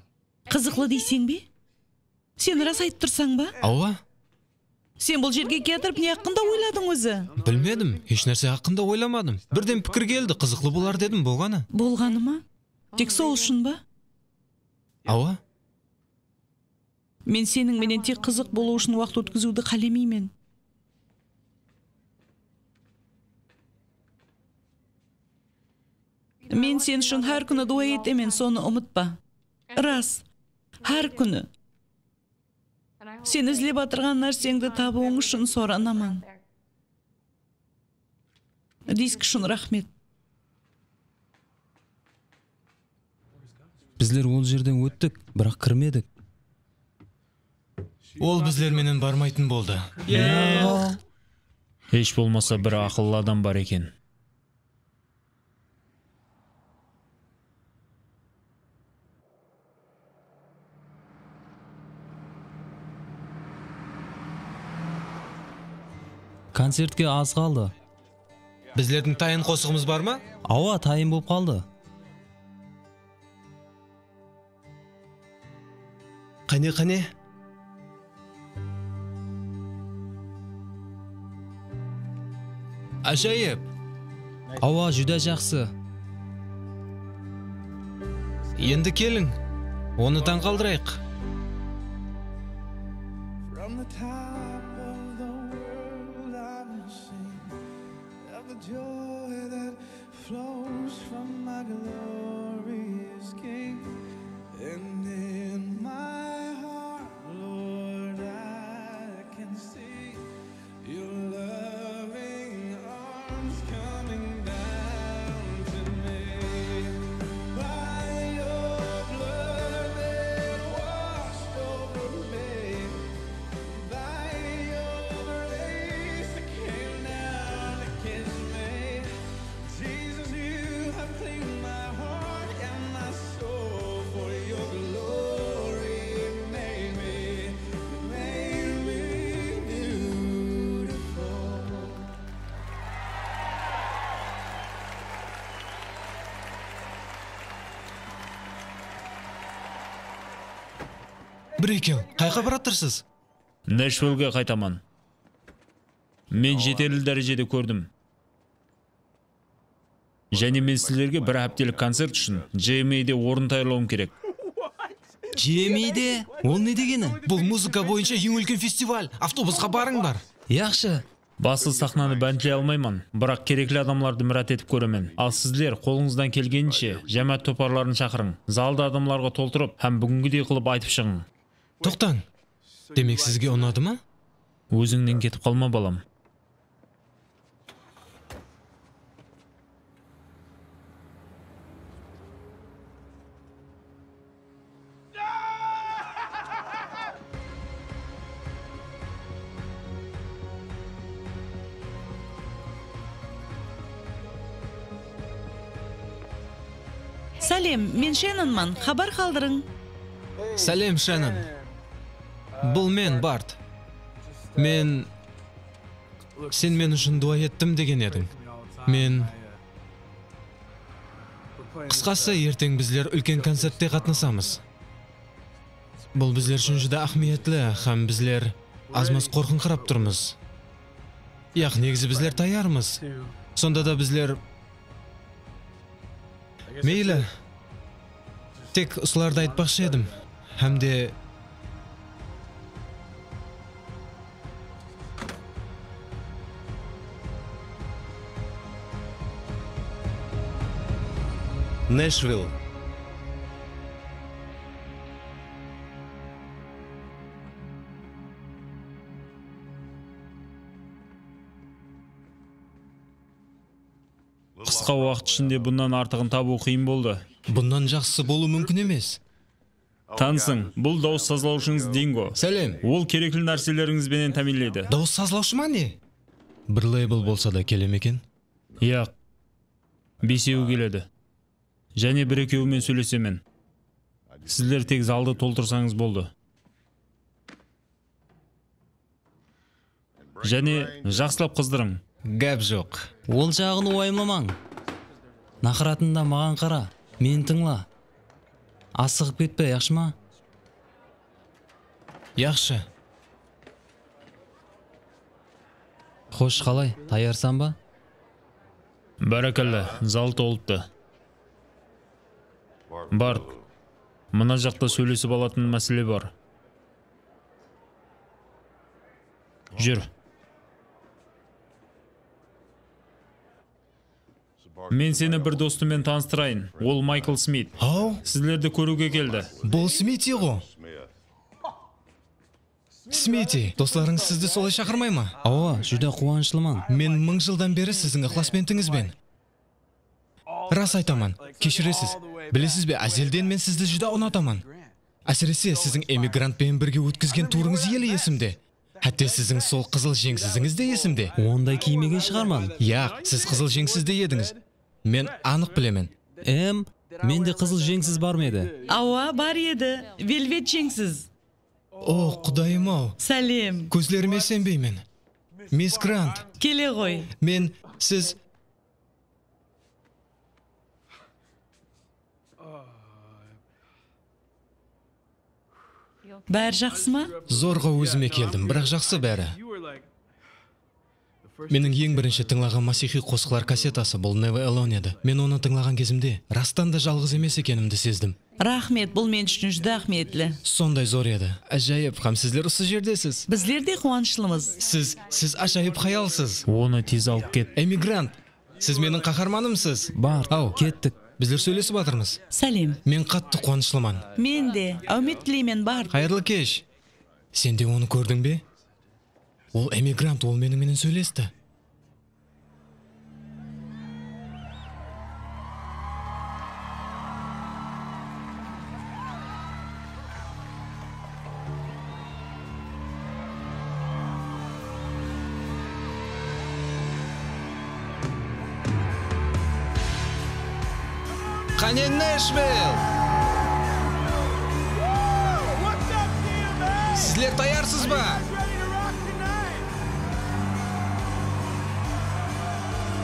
Қызықлы дейсің бе? Сен рас айтып тұрсаң ба? Ауа? Сен бұл жерге кетіріп не хақында ойладың өзі? Білмедім, еш нәрсе хақында ойламадым. Бірден пікір келді, қызықлы болар дедім, болғаны. Болғаны ма? Тек сол үшін ба? Ауа? Мен сенің менен тек қызық болу үшін уақыт өткізуді қалемеймін. Мен сен үшін әр күні дуа етемін, соны ұмытпа. Рас, әр күні. Сен ізлеп атырған нәрсеңді табуың үшін соранамын. Диск үшін рахмет. Біздер ол жерден өттік, бірақ кірмедік. Ол біздерменен бармайтын болды. Еш болмаса бір ақыллы адам бар екен. концертке аз қалды. Біздердің тайын қосығымыз бар ма? Ооба, тайын болып қалды. Қане. Ажайып. Ооба, жүдә жақсы. Енді келің. Оны таң қалдырайық. From the top of the world I will sing of the joy that flows from my glorious King. And in my heart, Lord, I can see your loving arms coming down to me. By your blood that washed over me, by your grace that came down to kiss me. Jesus, you have cleaned my heart and my soul for your glory. You made me beautiful. Брейкел, қайқа бараттырсыз? Нэшвиллге қайтаман. Мен жетерлі дәрежеде көрдім. Және мен сіздерге бір аптелік концерт үшін JMA-де орын тайырлауым керек. JMA-де? Ол не дегені? Бұл музыка бойынша ең үлкен фестиваль. Автобусқа барыңдар. Яқшы. Басыл сахнаны бәнтлей алмаймын, бірақ кереклі адамларды мұрат етіп көремен. Ал сіздер қолыңыздан келгенінше жәмәт топарларын шақырың. Залды адамларға толтырып, һәм бүгінгідей қылып айтып шығың. Тоқтаң. Демек сізге ұнады ма? Өзіңнен кетіп қалма, балам. Сәлем, мен Шеннонман, хабар қалдырың. Сәлем, Шеннон. Бұл мен, Барт. Сен мен үшін дуа еттім деген едің. Мен... Қысқасы, ертең біздер үлкен концертте қатнасамыз. Бұл біздер үшін жүдә ахметлі, һәм біздер азмас қорқыңқырап тұрмыз. Яқ, негізі біздер таярмыз. Сонда да біздер... Мейлі, тек ұсыларды айтпақшы едім, һәмде... Нэшвилл. Қысқа уақыт ішінде бұннан артығын табу қиын болды. Бұннан жақсы болу мүмкін емес. Танысың, бұл дауыс сазлаушыңыз Динго. Сәлем. Ол керекли нәрселеріңізбенен тәмінлейді. Дауыс сазлаушы ма не? Бір лейбл болса да келе ме екен? Яқ. Бесеуі келеді. Және бір екеуімен сөйлесемен. Сіздер тек залды толтырсаңыз болды. Және жақсылап қыздырың. Гәп жоқ. Ол жағын уайымламаң. Нақыратында маған қара, мен тыңла. Асығып кетпе, яқшы ма? Яқшы. Хош, қалай, таярсан ба? Бәрәкәлі, зал толыпты. Барт, мына жақта сөйлесіп алатын мәселе бар. Жүр. Мен сені бір достымен таныстырайын. Ол Майкл Смит. Ау? Сіздерді көруге келді. Бұл Смити ғо? Смити, достарыңыз сізді солай шақырмай ма? Ооба, жүдә қуанышлыман. Мен 1000 жылдан бері сіздің ықласпентіңізбен. Рас айтаман, кешіресіз. Білесіз бе, әзелден мен сізді жүдә ұнатаман. Әсіресе сіздің эмигрантпен бірге өткізген турыңыз елі есімде. Хәтте сіздің сол қызыл жеңсізіңіз де есімде. Ондай киімеген шығарман. Яқ, сіз қызыл жеңсіз де едіңіз. Мен анық білемен. Менде қызыл жеңсіз бар ма еді? Ауа, бар еді. Велвет жеңсіз. О, құдайым ау. Сәлем. Көзлеріме сенбеймін. Мисс Грант, Келе ғой. мен сіз Бәрі жақсы ма? зорға өзіме келдім, бірақ жақсы бәрі. Менің ең бірінші тыңлаған Масихи қосқылар кассетасы бұл Never Alone еді. Мен оны тыңлаған кезімде растан да жалғыз емес екенімді сездім. Рахмет, бұл мен үшін жүдә ахметлі. Сондай зор еді. Әжайып, һәм сіздер осы жердесіз. Біздер де қуанышлымыз. Сіз ажайып хаялсыз. Оны тез алып кет. Эмигрант, сіз менің қаһарманымсыз. Барт, Ау, кеттік. біздер сөйлесіп жатырмыз. Сәлем. Мен қатты қуанышлымын. Мен де, әумет тілеймен бар. Қайырлы кеш. Сен де оны көрдің бе? Ол эмигрант, ол менімен сөйлесті. Қане Нэшвилл! Сіздер таярсыз ба?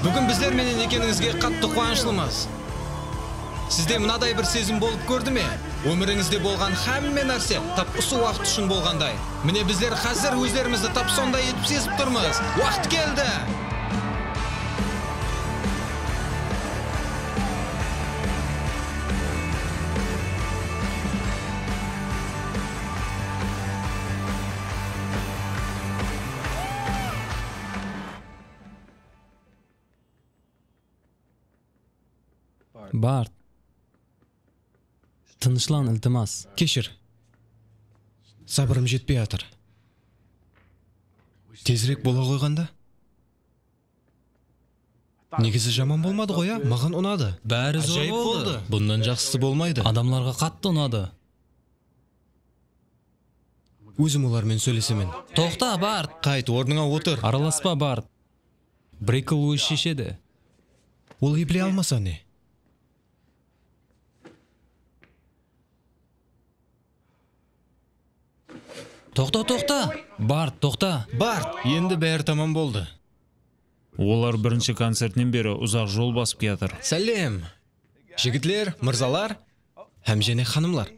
Бүгін біздер менен екеніңізге қатты қуанышлымыз. Сізде мынадай бір сезім болып көрді ме? Өміріңізде болған һәмме нәрсе тап осы уақыт үшін болғандай. Міне біздер қазір өздерімізді тап сондай етіп сезіп тұрмыз. Уақыт келді! Барт. Тынышлан, iltimos. Кешір. Сабырым жетпей жатыр. Тезірек бола қойғанда? Негізі жаман болмады ғой, маған ұнады. Бәрі зор Ажайып болды. Бұндан жақсысы болмайды. Адамларға қатты ұнады. Өзім олармен сөйлесемен. Тоқта, Барт. Қайт, орныңа отыр. Араласпа, Барт. Брейкл өз шешеді. Ол еплей алмаса не? Тоқта. Барт, тоқта. Барт, енді бәрі тамам болды. Олар бірінші концертінен бері ұзақ жол басып келатыр. Сәлем. Жігітлер, мырзалар, һәм және ханымлар.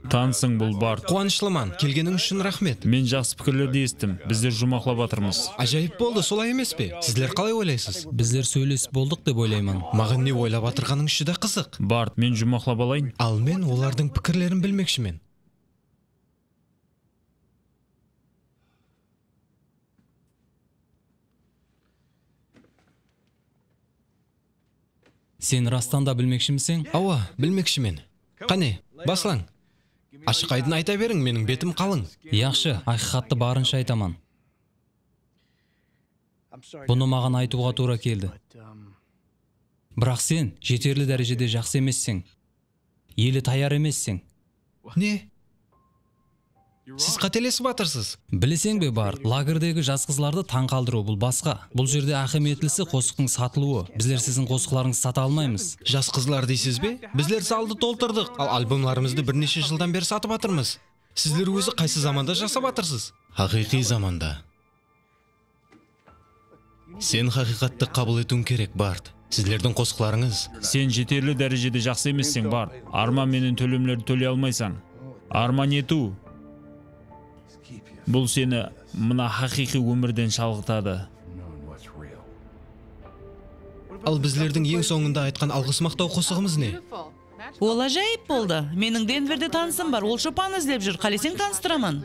Танысың бұл Барт. Қуанышлыман, келгенің үшін рахмет. Мен жақсы пікірлерді естім. Біздер жұмақлап жатырмыз. Ажайып болды, солай емес пе? Сіздер қалай ойлайсыз? Біздер сөйлесіп болдық деп ойлаймын. Маған не ойлап жатырғаның үші де қызық. Барт, мен жұмақлап алайын. Ал мен олардың пікірлерін білмекшімен. Сен растан да білмекшімісің? Ауа, білмекшімен. Қане, басылаң. Ашық айдын айта берің, менің бетім қалың. Яқшы, ақиқатты барынша айтаман. Бұны маған айтуға тура келді. Бірақ сен жетерлі дәрежеде жақсы емессің. Елі таяр емессің. Не? Сіз қателесіп жатырсыз. Білесең бе, Барт, лагердегі жас қызларды таң қалдыру бұл басқа. Бұл жерде ақыметлісі қосықтың сатылуы. Біздер сіздің қосықларыңызды сата алмаймыз. Жас қызлар дейсіз бе? Біздер залды толтырдық, ал альбомларымызды бірнеше жылдан бері сатып жатырмыз. Сіздер өзі қайсы заманда жасап жатырсыз? Хақиқи заманда. Сен хақиқатты қабыл етуің керек, Барт. Сіздердің қосықларыңыз. Сен жетерлі дәрежеде жақсы емессің, Барт. Арман менен төлемлерді төлей алмайсың. Арман ету. Бұл сені мына хақиқи өмірден шалғытады. Ал біздердің ең соңында айтқан алғыс мақтау қосығымыз не? Ол ажайып болды. Менің Денверде танысым бар, ол шопан іздеп жүр. Қалесең таныстырамын.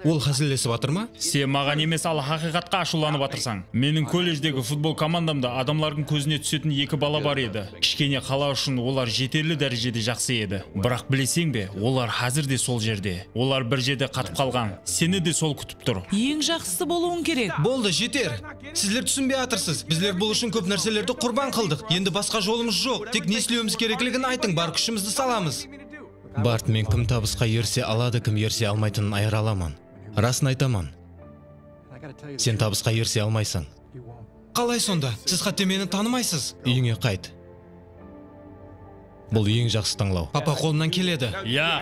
Ол хәзілесіп жатыр ма? Сен маған емес, ал хақиқатқа ашуланып жатырсың. Менің колледждегі футбол командамда адамлардың көзіне түсетін екі бала бар еді. Кішкене қала үшін олар жетерлі дәрежеде жақсы еді. Бірақ білесең бе, олар қазір де сол жерде. Олар бір жерде қатып қалған. Сені де сол күтіп тұр. Ең жақсысы болуың керек. Болды, жетер. Сіздер түсінбей жатырсыз. Біздер бұл үшін көп нәрселерді құрбан қылдық. Енді басқа жолымыз жоқ. Тек не істеуіміз керектігін айтың, бар күшімізді саламыз. Барт, мен кім табысқа ерсе алады, кім ерсе алмайтынын айыра аламын. Расын айтамын. Сен табысқа ерсе алмайсың. Қалай сонда? Сіз қатты мені танымайсыз. Үйіңе қайт. Бұл ең жақсы таңлау. Папа қолынан келеді.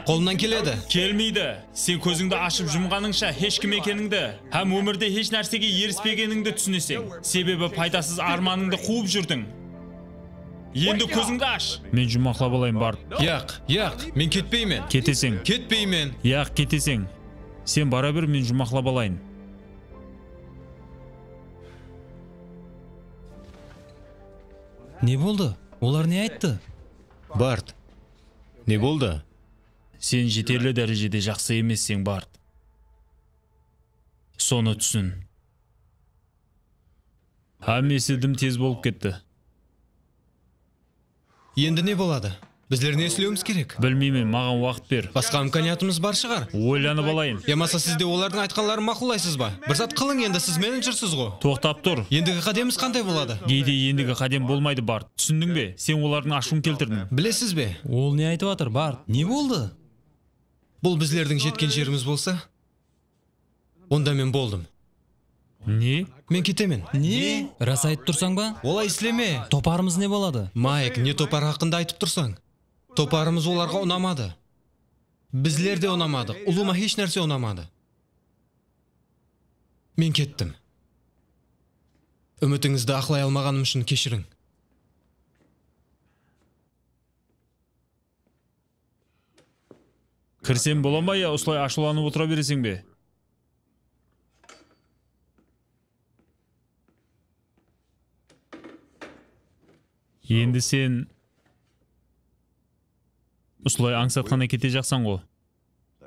Қолынан келеді. Келмейді. Сен көзіңді ашып жұмғаныңша ешкім екеніңді, һәм өмірде еш нәрсеге еріспегеніңді түсінесің. Себебі пайдасыз арманыңды қуып жүрдің. Енді көзіңді аш. Мен жұмақлап алайын, Барт. Яқ, мен кетпеймін. Кетесің. Кетпеймін. Яқ, кетесің. Сен бара бер, мен жұмақлап алайын. Не болды? Олар не айтты? Барт, не болды? Сен жетерлі дәрежеде жақсы емессің, Барт. Соны түсін. Һәм есідім тез болып кетті. Енді не болады? Біздер не істеуіміз керек? Білмеймін, маған уақыт бер. Басқа имканиятымыз бар шығар. Ойланып алайын. Ямаса сіз де олардың айтқанларын мақұлдайсыз ба? Бір зат қылың, енді сіз менеджерсіз ғой. Тоқтап тұр. Ендігі қадеміміз қандай болады? Кейде ендігі қадем болмайды, Барт. Түсіндің бе? Сен олардың ашуын келтірдің. Білесіз бе? Ол не айтып жатыр, Барт? Не болды? Бұл біздердің жеткен жеріміз болса, онда мен болдым. Не? Мен кетемін. Не? Рас айтып тұрсаң ба? Олай істеме. Топарымыз не болады? Майк, не топар хақында айтып тұрсаң? Топарымыз оларға ұнамады. Біздер де ұнамады. Ұлыма еш нәрсе ұнамады. Мен кеттім. Үмітіңізді ақылай алмағаным үшін кешірің. Кірсем бола ма, я осылай ашуланып отыра бересің бе? Енді сен осылай аңсатқаны кете жақсан ғой.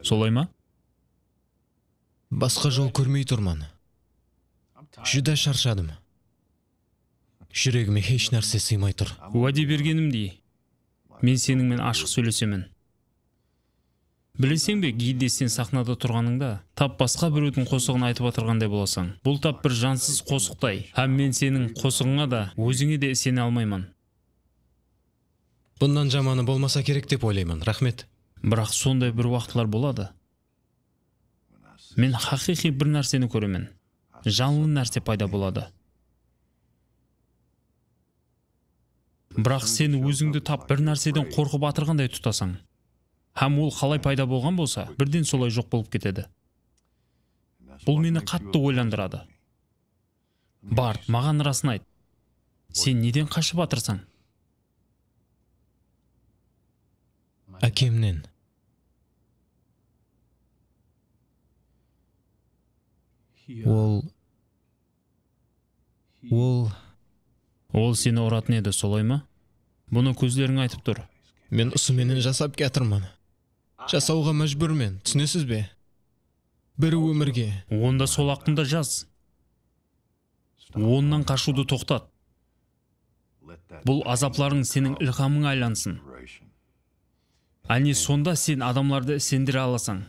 Солай ма? Басқа жол көрмей тұрман. Жүдә шаршадым. Жүрегіме еш нәрсе сыймай тұр. Уәде бергенімдей, мен сеніңмен ашық сөйлесемін. Білесің бе, кейде сен сахнада тұрғаныңда, тап басқа біреудің қосығын айтып отырғандай боласың. Бұл тап бір жансыз қосықтай. Һәм мен сенің қосығыңа да, өзіңе де сене алмаймын. Бұндан жаманы болмаса керек деп ойлаймын, рахмет. Бірақ сондай бір уақытлар болады. Мен хақиқи бір нәрсені көремін. Жанлы нәрсе пайда болады. Бірақ сен өзіңді тап бір нәрседен қорқып атырғандай тұтасың. Һәм ол қалай пайда болған болса, бірден солай жоқ болып кетеді. Бұл мені қатты ойландырады. Барт, маған расын айт. Сен неден қашып атырсың? Әкемнен. Ол сені ұратын еді, солай ма? Бұны көздерің айтып тұр. Мен ұсыменен жасап кетірмін. Жасауға мәжбүрмен, түсінесіз бе? Бір өмірге. Онда сол ақында жаз. Оннан қашуды тоқтат. Бұл азапларың сенің ilhamыңа айлансын. Әне сонда сен адамларды сендіре аласың.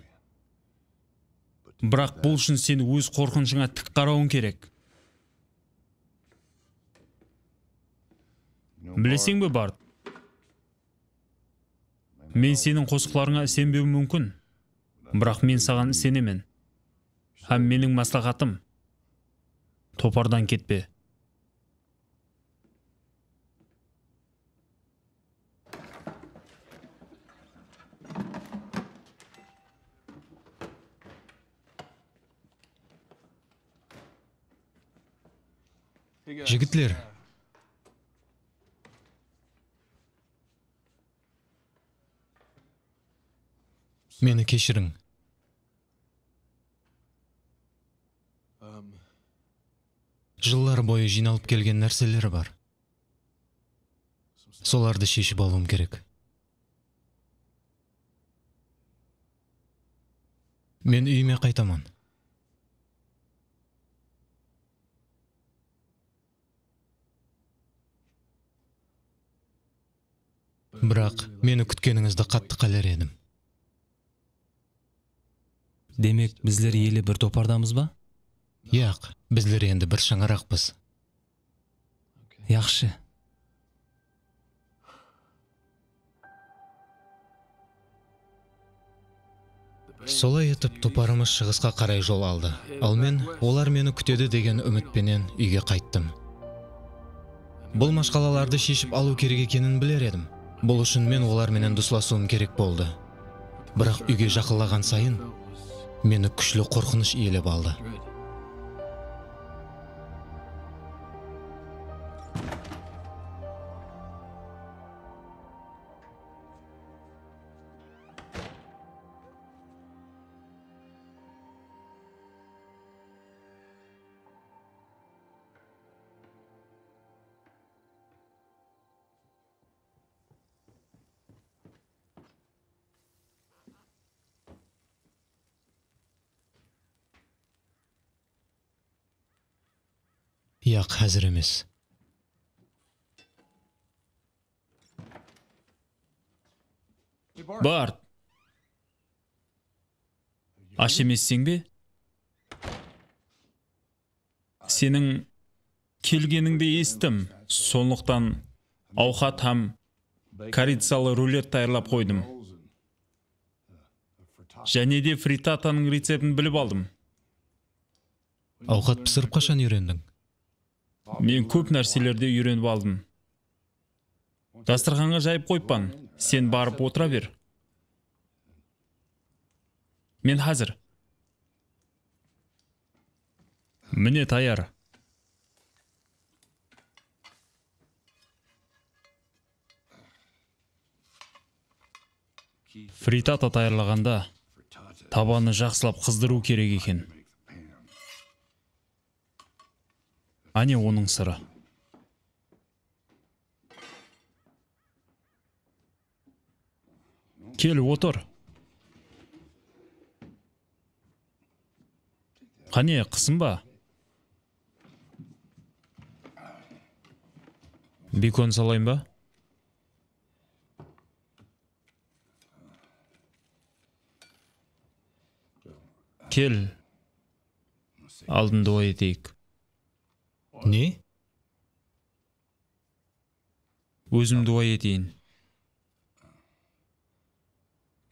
Бірақ бұл үшін сен өз қорқынышыңа тік қарауың керек. Білесің бе, Барт? Мен сенің қосықларыңа сенбеуім мүмкін. Бірақ мен саған сенемін. Һәм менің маслихатым. Топардан кетпе. Жігітлер, мені кешірің. Жылдар бойы жиналып келген нәрселер бар. Соларды шешіп алуым керек. Мен үйіме қайтамын. Бірақ мені күткеніңізді қатты қалар едім. Демек, біздер елі бір топардамыз ба? Яқ, біздер енді бір шаңырақпыз. Яқшы. Солай етіп топарымыз шығысқа қарай жол алды. Ал мен, олар мені күтеді деген үмітпенен үйге қайттым. Бұл машқалаларды шешіп алу керек екенін білер едім. Бұл үшін мен олар менен дусласуым керек болды. Бірақ үйге жақындаған сайын мені күшлі қорқыныш иелеп алды. Яқ, әзір емес. Барт. Аш емессің бе? Сенің келгеніңді естім. Сондықтан ауқат һәм корицалы рулет даярлап қойдым. Және де фритатаның рецептін біліп алдым. Ауқат пісіріп қашан үйрендің? Мен көп нәрселерде үйреніп алдым. Дастарханға жайып қойпан, сен барып отыра бер. Мен hazır. Міне таяр. Фритата таярлағанда табаны жақсылап қыздыру керек екен. Ане оның сыры. Кел, отыр. Қане, қысынба. Бекон салайын ба? Кел. Алдын дуа етейік. Не? Өзім дуа етейін.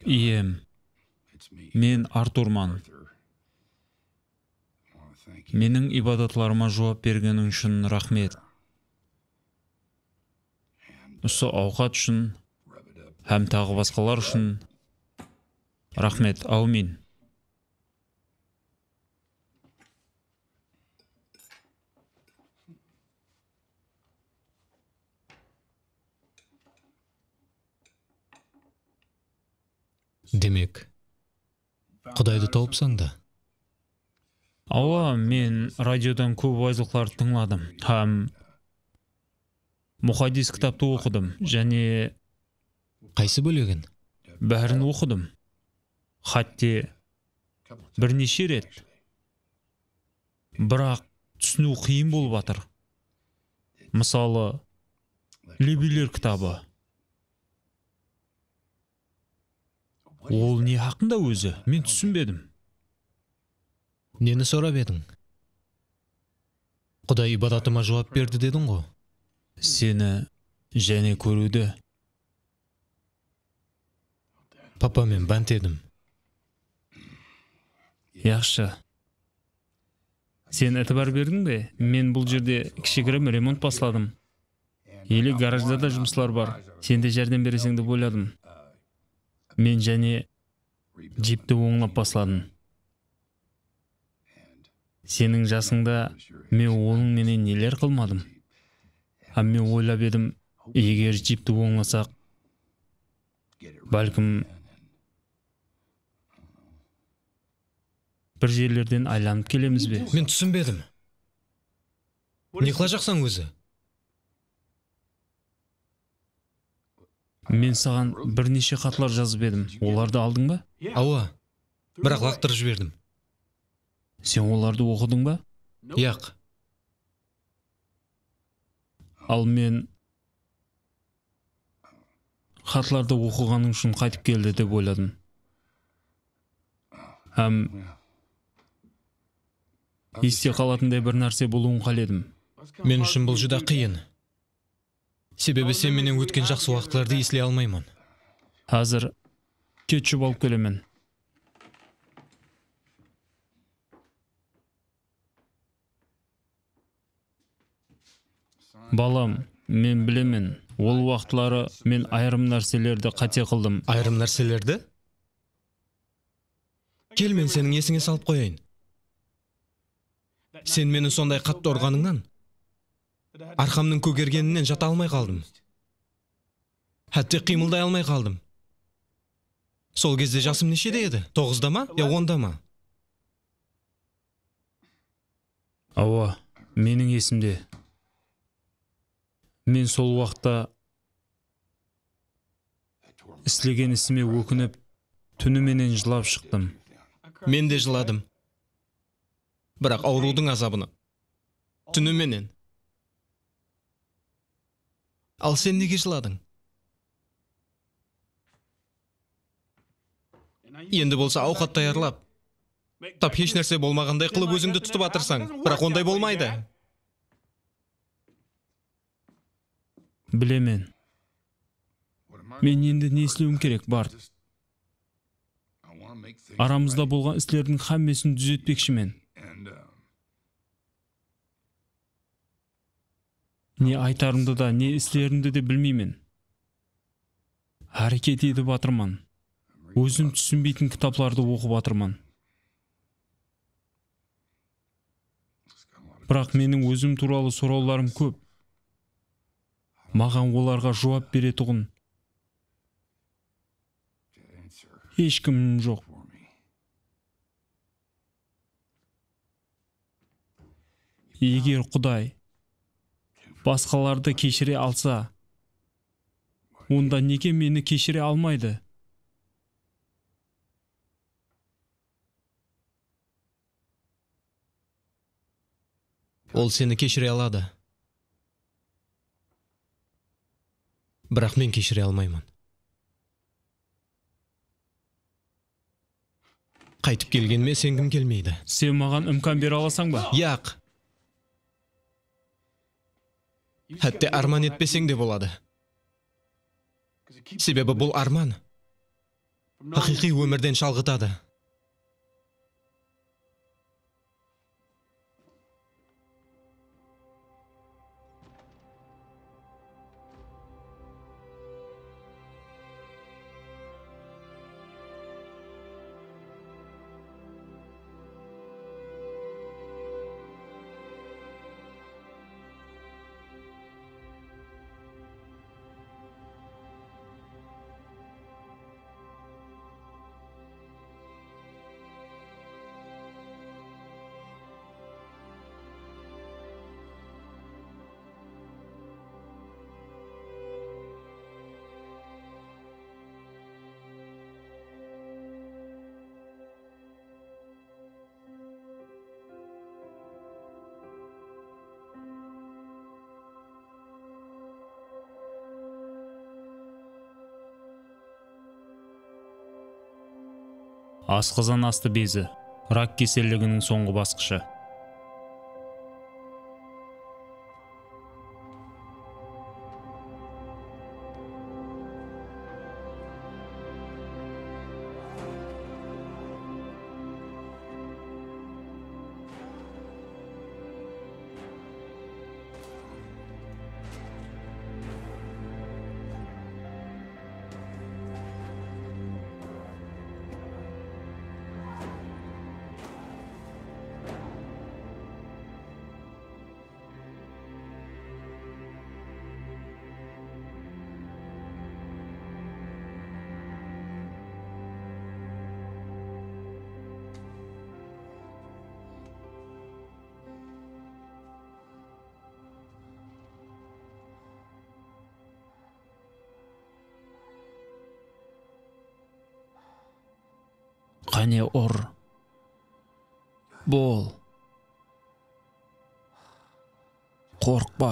Ием, мен Артурман. Менің ибадатларыма жауап бергенің үшін рахмет. Осы ауқат үшін, һәм тағы басқалар үшін рахмет. Аумин. Демек, Құдайды тауыпсаң да? Ауа, мен радиодан көп уайзлықтарды тыңладым. Һәм мұхаддис кітапты оқыдым. Және Қайсы бөлегін? бәрін оқыдым. Хатте бірнеше рет. Бірақ түсіну қиын болып жатыр. Мысалы, Лебилер кітабы. Ол не хақында өзі? Мен түсінбедім. Нені сұрап едің? Құдай ибадатыма жауап берді дедің ғой. Сені және көруді. Папамен бәнт едім. Яқшы. Сен әтібар бердің бе? Мен бұл жерде кішігірім ремонт басладым. Елі гаражда да жұмыслар бар. Сен де жәрдем бересің деп ойладым. Мен және джипті оңлап басладым. Сенің жасыңда мен оның менен нелер қылмадым. Һәм мен ойлап едім, егер джипті оңласақ, бәлкім бір жерлерден айланып келеміз бе? Мен түсінбедім. Не қыла жақсаң өзі? Мен саған бірнеше хаттар жазып едім. Оларды алдың ба? Ауа, бірақ лақтырып жібердім. Сен оларды оқыдың ба? Яқ. Ал мен хаттарды оқығаның үшін қайтып келді деп ойладым. Һәм есте қалатындай бір нәрсе болуын қаледім. Мен үшін бұл жүда қиын. Себебі сен менен өткен жақсы уақытларды еслей алмаймын. Қазір кетчуп алып келемін. Балам, Мен білемін, ол уақытлары мен айрым нәрселерді қате қылдым. Айрым нәрселерді? Кел, мен сенің есіңе салып қояйын. Сен мені сондай қатты ұрғаныңнан, арқамның көгергенінен жата алмай қалдым. Хәтте қимылдай алмай қалдым. Сол кезде жасым нешеде еді? 9-да ма, я 10-да ма? Ауа, менің есімде. Мен сол уақытта істеген ісіме өкініп, түніменен жылап шықтым. Мен де жыладым. Бірақ аурудың азабını. Түніменен. Ал сен неге жыладың? Енді болса ауқат даярлап, тап еш нәрсе болмағандай қылып өзіңді тұтып атырсаң, бірақ ондай болмайды. Білемен. Мен енді не істеуім керек, Барт? Арамызда болған істердің хаммесін түзетпекшімен. Не айтарымды да, не істерімді де білмеймін. Әрекет етіп атырман. Өзім түсінбейтін кітапларды оқып атырман. Бірақ менің өзім туралы сұрауларым көп. Маған оларға жауап беретұғын ешкім жоқ. Егер Құдай басқаларды кешіре алса, онда неге мені кешіре алмайды? Ол сені кешіре алады. Бірақ мен кешіре алмаймын. Қайтып келгенме сенгім келмейді. Сен маған үмкан бере аласаң ба? Яқ. Хәтте арман етпесең де болады. Себебі бұл арман хақиқи өмірден шалғытады. Асқазан асты безі, рак кеселігінің соңғы басқышы. Қане ұр, бол, қорқпа.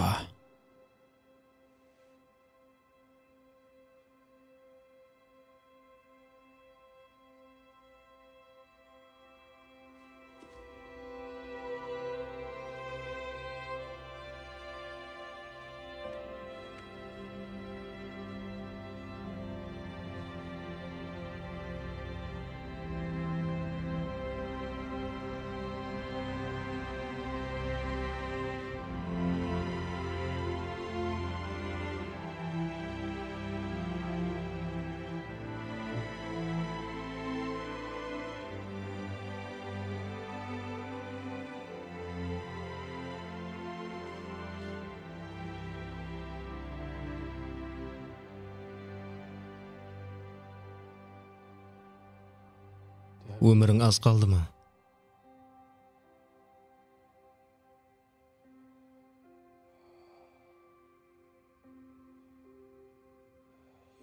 Өмірің аз қалды ма?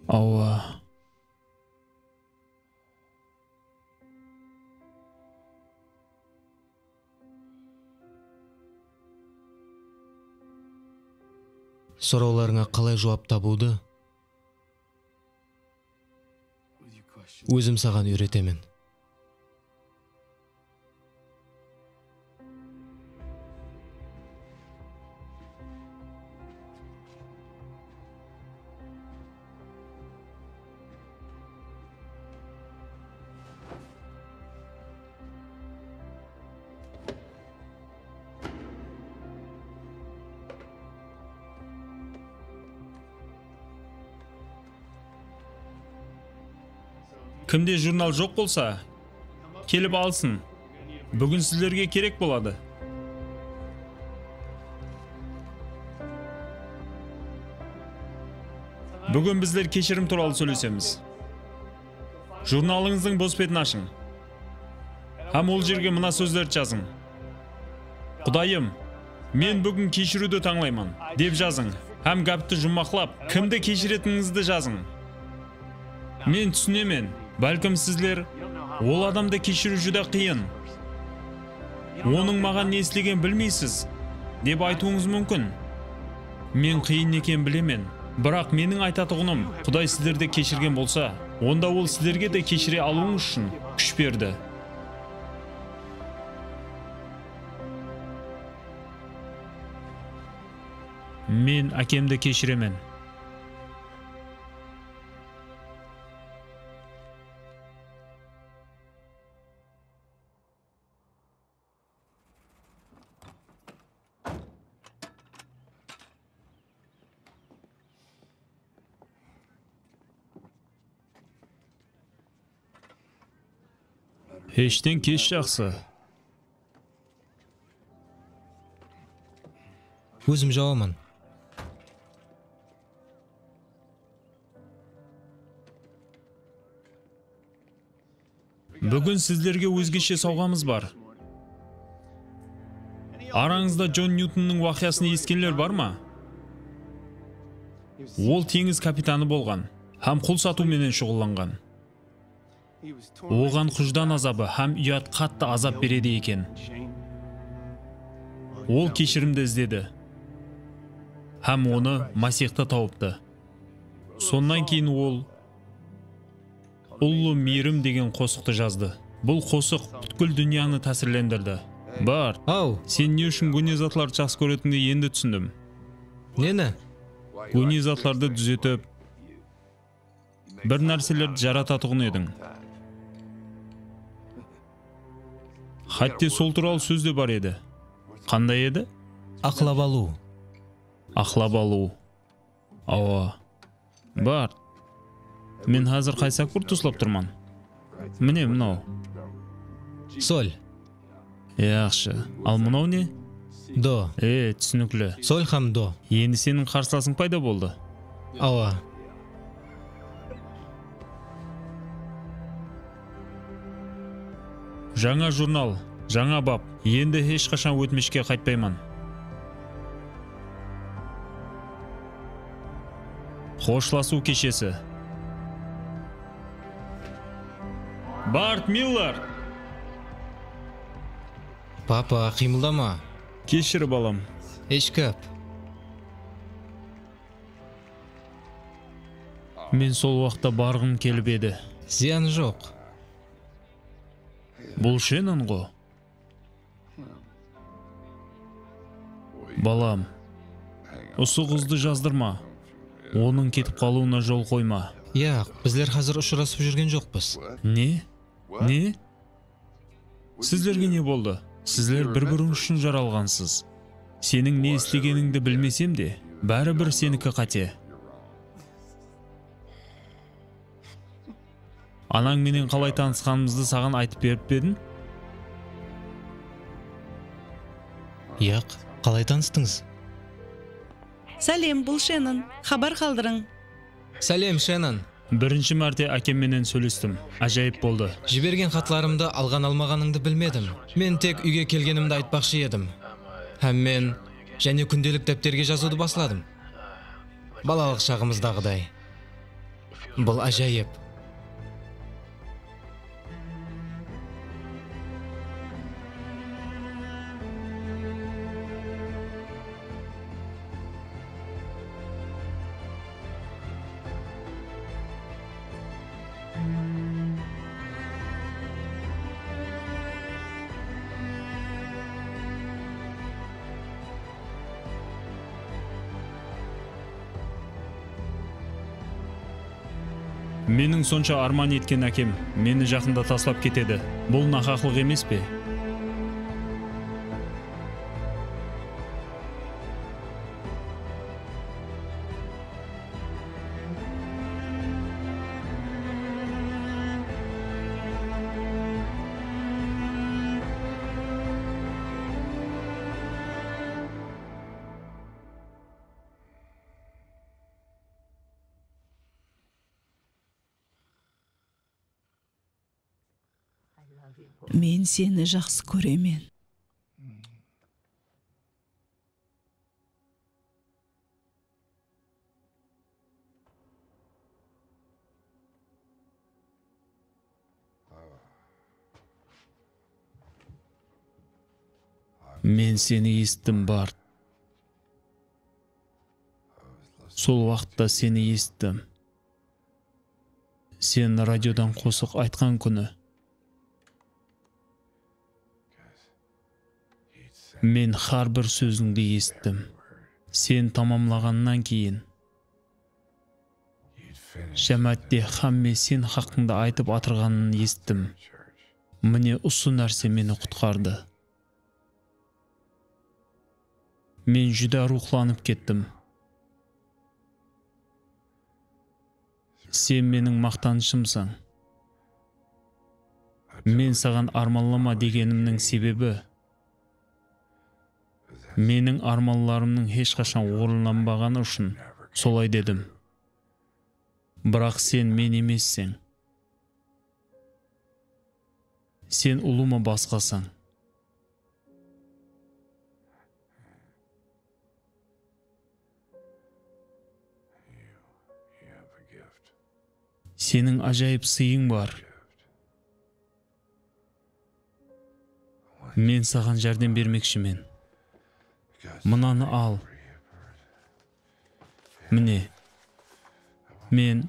Ауа. Сұрауларыңа қалай жауап табуды өзім саған үйретемін. Кімде журнал жоқ болса, келіп алсын. Бүгін сіздерге керек болады. Бүгін біздер кешірім туралы сөйлесеміз. Журналыңыздың бос бетін ашың. Һәм ол жерге мына сөздерді жазың. Құдайым, мен бүгін кешіруді таңлаймын деп жазың. Һәм гәпті жұмақлап, кімді кешіретініңізді жазың. Мен түсінемін. Бәлкім сізлер, ол адамды кешіру жүдә қиын. Оның маған не істеген білмейсіз, деп айтуыңыз мүмкін. Мен қиын екен білемен, бірақ менің айтатұғыным, Құдай сіздерді кешірген болса, онда ол сіздерге де кешіре алуыңыз үшін күш берді. Мен әкемді кешіремен. Ештен кеш жақсы. Өзім жауамын. Бүгін сіздерге өзгеше сауғамыз бар. Араңызда Джон Ньютонның уақиясын ескенлер бар ма? Ол теңіз капитаны болған, һәм құл сатуменен шұғылланған. Оған құждан азабы һәм ұят қатты азап береді екен. Ол кешірімді іздеді. Һәм оны Масихта тауыпты. Сондан кейін ол ұлы мейірім деген қосықты жазды. Бұл қосық бүткіл дүнияны тәсірлендірді. Бар, сен не үшін көне затларды жақсы көретінді енді түсіндім. Нені? Көне затларды дүзетіп, бір нәрселерді жарататұғын едің. Хатте сол туралы сөз де бар еді. Қандай еді? Ақлап алу. Ақлап алу. Ауа. Бар. Мен қазір қайсақ бір тұслап тұрман. Міне, мынау. Соль. Яқшы. Ал мынау не? До. Түсініклі. Соль һәм до. Енді сенің қарсыласың пайда болды. Ауа. Жаңа журнал, жаңа бап. Енді ешқашан өтмешке қайтпаймын. Қошласу кешесі. Барт Миллер! Папа, қимылдама. Кешір, балам. Ешкап. Мен сол уақытта барғым келіп еді. Зиян жоқ. Бұл шенін ғо. Балам, осы қызды жаздырма. Оның кетіп қалуына жол қойма. Яқ, біздер қазір ұшырасып жүрген жоқпыз. Не? Не? Сіздерге не болды? Сіздер бір-бірің үшін жаралғансыз. Сенің не істегеніңді білмесем де, бәрібір сенікі қате. Анаң менен қалай танысқанымызды саған айтып беріп бедің? Яқ, қалай таныстыңыз? Сәлем, бұл Шеннон. Хабар қалдырың. Сәлем, Шеннон. Бірінші мәрте әкем менен сөйлестім. Ажайып болды. Жіберген хатларымды алған алмағаныңды білмедім. Мен тек үйге келгенімді айтпақшы едім. Һәм мен және күнделік дәптерге жазуды басладым. Балалық шағымыздағыдай. Бұл ажайып. Менің сонша арман еткен әкем мені жақында таслап кетеді. Бұл нақақлық емес пе? Мен сені жақсы көремен. Мен сені естім, Барт. Сол уақытта сені естім. Сен радиодан қосық айтқан күні. Мен har bir сөзіңді естім. Сен тамамлағаннан кейін. Жәмәтте хамме сен хақыңды айтып атырғанын естім. Міне осы нәрсе мені құтқарды. Мен жүдә рухланып кеттім. Сен менің мақтанышымсың. Мен саған арманлама дегенімнің себебі менің арманларымның ешқашан орындалмағаны үшін солай дедім. Бірақ сен мен емессің. Сен ұлыма басқасың. Сенің ажайып сыйың бар. Мен саған жәрдем бермекшімін. Мынаны ал. Міне. Мен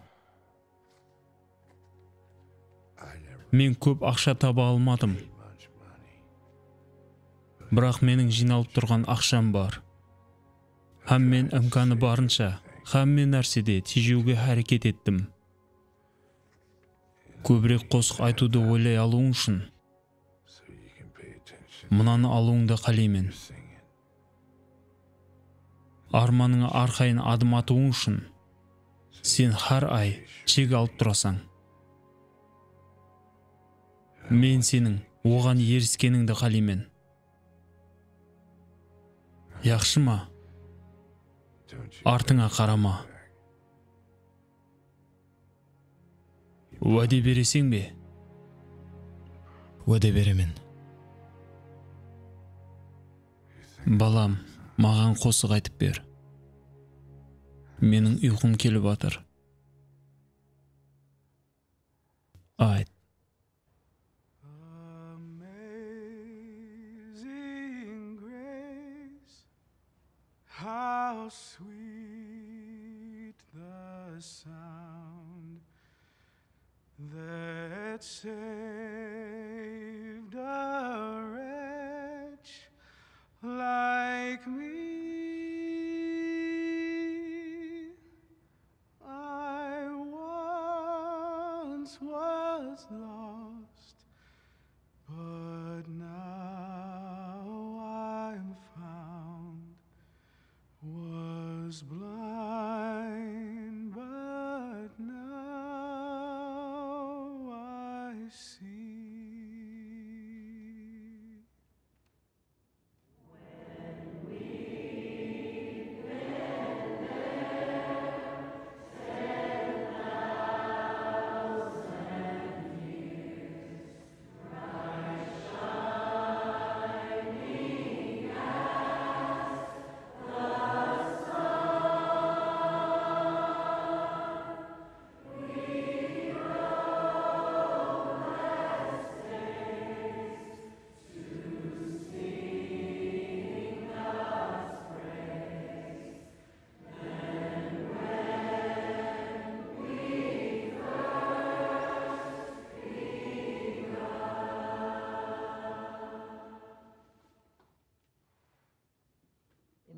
көп ақша таба алмадым. Бірақ менің жиналып тұрған ақшам бар. Һәм мен имканы барынша, һәмме нәрседе тежеуге әрекет еттім. Көбірек қосық айтуды ойлай алуың үшін. Мынаны алуыңды қалаймын. Арманыңа арқайын адым атуың үшін сен har ай чек алып тұрасың. Мен сенің оған еріскеніңді қалаймын. Яқшы ма? Артыңа қарама. Уәде бересің бе? Уәде беремін. Балам, маған қосық айтып бер. Менің ұйқым келіп атыр. Айт. Amazing grace, how sweet the sound that saved a wretch like me. I once was lost, but now I'm found. Was blind, but now I see.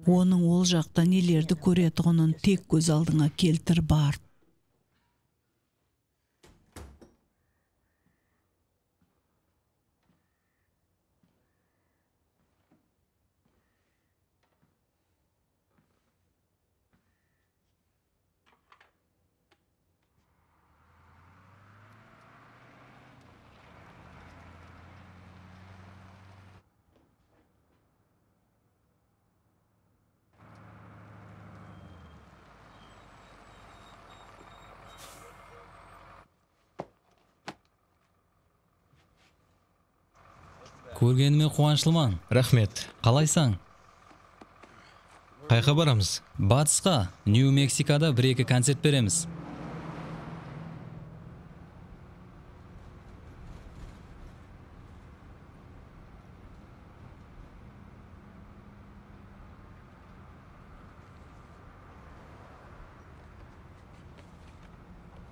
Оның ол жақта нелерді көретұғынын тек көз алдыңа келтір Барт. Көргеніме қуаныштымын. Рахмет. Қалайсың? Қайқа барамыз? Батысқа, Нью-Мексикода 1-2 концерт береміз.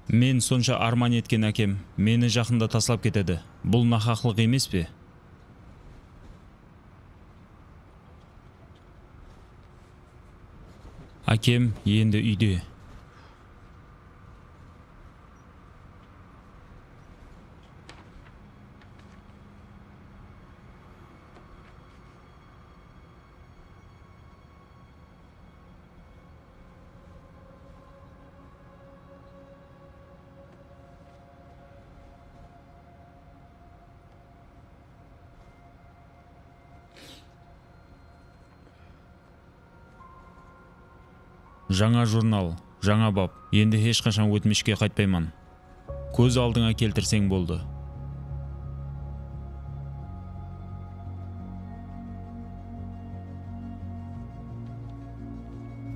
Мен сонша арман еткен әкем мені жақында таслап кетеді. Бұл нақақлық емес пе? Әкем енді үйде. Жаңа журнал, жаңа бап. Енді ешқашан өтмешке қайтпайман. Көз алдыңа келтірсең болды.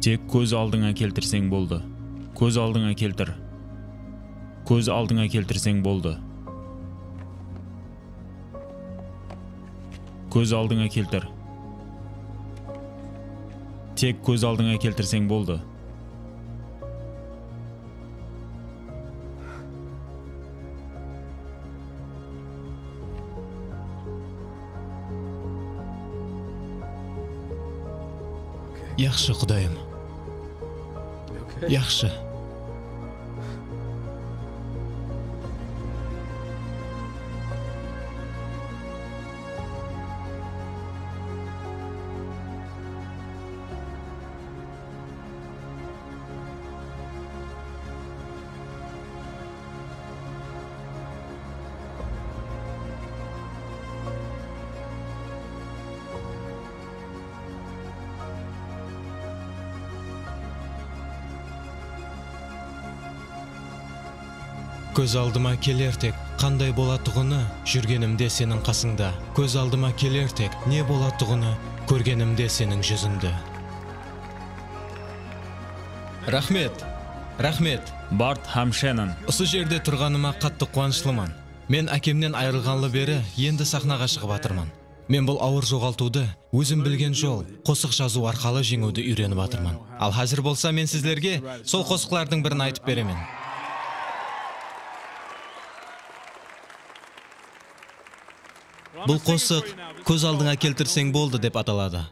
Тек көз алдыңа келтірсең болды. Көз алдыңа келтір. Көз алдыңа келтірсең болды. Көз алдыңа келтір. Тек көз алдыңа келтірсең болды. Яқшы, Құдайым. Яқшы. Көз алдыма келер тек, қандай болатұғыны, жүргенімде сенің қасыңда. Көз алдыма келер тек, не болатұғыны, көргенімде сенің жүзіңді. Рахмет, рахмет. Барт һәм Шеннон. Осы жерде тұрғаныма қатты қуаныштымын. Мен әкемнен айырылғанлы бері енді сахнаға шығып атырмын. Мен бұл ауыр жоғалтуды өзім білген жол, қосық жазу арқалы жеңуді үйреніп атырмын. Ал қазір болса мен сіздерге сол қосықлардың бірін айтып беремін. Бұл қосық көз алдыңа келтірсең болды деп аталады.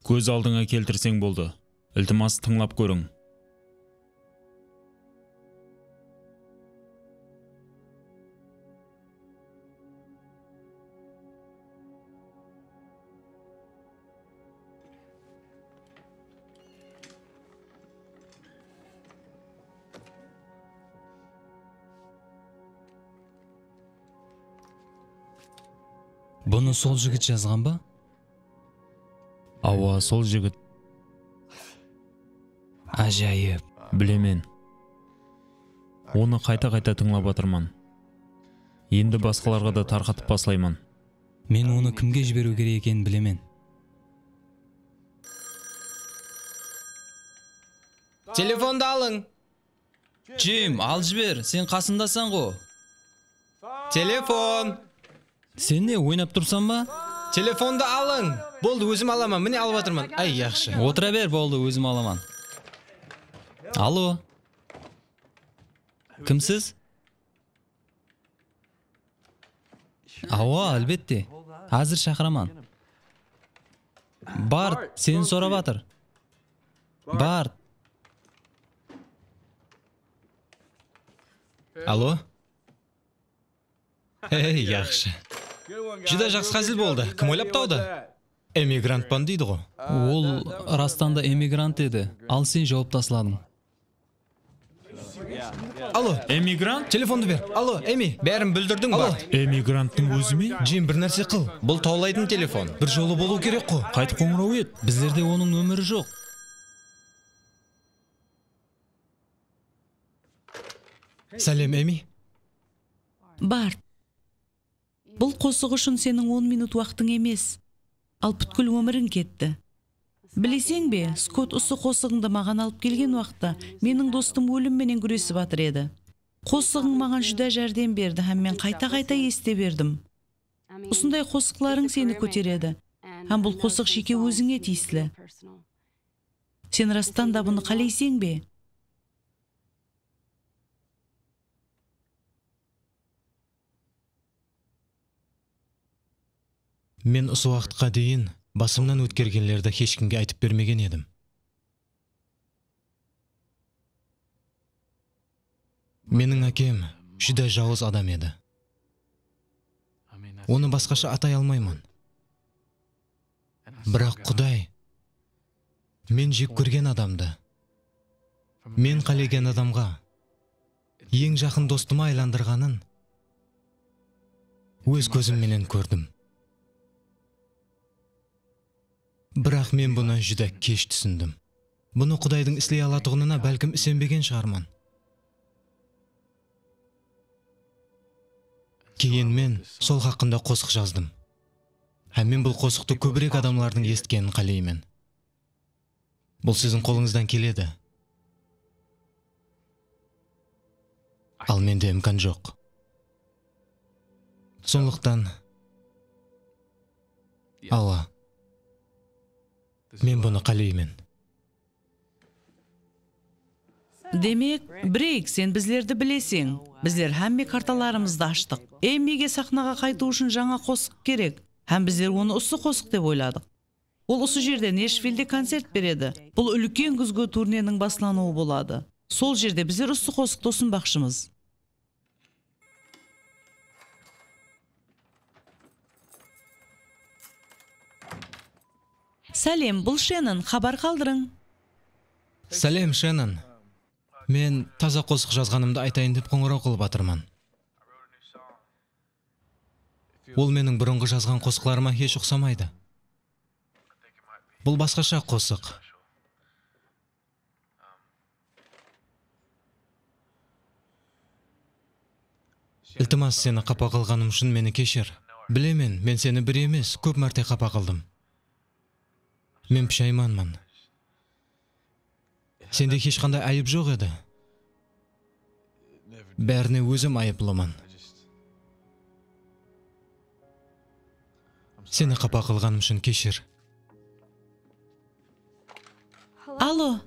Көз алдыңа келтірсең болды. Iltimos тыңлап көрің. Бұны сол жігіт жазған ба? Ауа, сол жігіт. Ажайып. Білемен. Оны қайта-қайта тыңлап атырман. Енді басқаларға да тарқатып баслайман. Мен оны кімге жіберу керек екенін білемен. Телефонды алың. Джим, ал жібер, сен қасындасың ғой. Телефон. Сен не ойнап тұрсың ба? Телефонды алың. Болды, өзім аламын. Міне алып жатырмын. Ай, яқшы. Отыра бер, болды, өзім аламан. Алло. Кімсіз? Ауа, әлбетте. Азыр шақыраман. Барт, сені сорап атыр. Барт. Алло? Ей, яқшы. Жүдә жақсы қазіл болды. Кім ойлап тауды? Эмигрантпан дейді ғой. Ол растанда эмигрант еді. Ал сен жауап тасыладың. Алло, Эмигрант? телефонды бер. Алло, Эми, бәрін бүлдірдің ба? Эмигранттың өзі ме? Джим, бір нәрсе қыл. Бұл таулайтын телефон. Bir жолы болу керек қой. Қайтып қоңырау ет. Біздерде оның нөмірі жоқ. Сәлем, Эми. Барт, бұл қосық үшін сенің 10 минут уақытың емес, ал бүткіл өмірің кетті. Білесең бе, Скотт ұсы қосығыңды маған алып келген уақытта менің достым өлімменен күресіп жатыр еді. Қосығың маған жүдә жәрдем берді, һәм мен қайта есте бердім. Осындай қосықларың сені көтереді, һәм бұл қосық жеке өзіңе тиесілі. Сен растан да бұны қалайсың бе? Мен осы уақытқа дейін басымнан өткергенлерді ешкімге айтып бермеген едім. Менің әкем жүдә жауыз адам еді. Оны басқаша атай алмаймын. Бірақ Құдай мен жек көрген адамды, мен қалеген адамға ең жақын достыма айландырғанын өз көзімменен көрдім. Бірақ мен бұны жүдә кеш түсіндім. Бұны Құдайдың істей алатығынына бәлкім сенбеген шығарман. Кейін мен сол хақында қосық жаздым. Һәм мен бұл қосықты көбірек адамлардың естігенін қалаймын. Бұл сіздің қолыңыздан келеді. Ал менде имкан жоқ. Сондықтан Алла, мен бұны қалаймын. Демек, Брейк, сен біздерді білесең. Біздер һәмме карталарымызды аштық. Эммиге сахнаға қайту үшін жаңа қосық керек. Һәм біздер оны ұсы қосық деп ойладық. Ол осы жерде Нэшвиллде концерт береді. Бұл үлкен күзгі турненің баслануы болады. Сол жерде біздер ұсы қосықты ұсынбақшымыз. Сәлем, бұл Шеннон, хабар қалдырың. Сәлем, Шеннон. Мен таза қосық жазғанымды айтайын деп қоңырау қылып жатырмын. Ол менің бұрынғы жазған қосықларыма еш ұқсамайды. Бұл басқаша қосық. Iltimos, сені қапа қылғаным үшін мені кешір. Білемен, мен сені бір емес, көп мәрте қапа қылдым. Мен пішайманмын. Сенде ешқандай айып жоқ еді. Бәріне өзім айыплымын. Сені қапа қылғаным үшін кешір. Алло.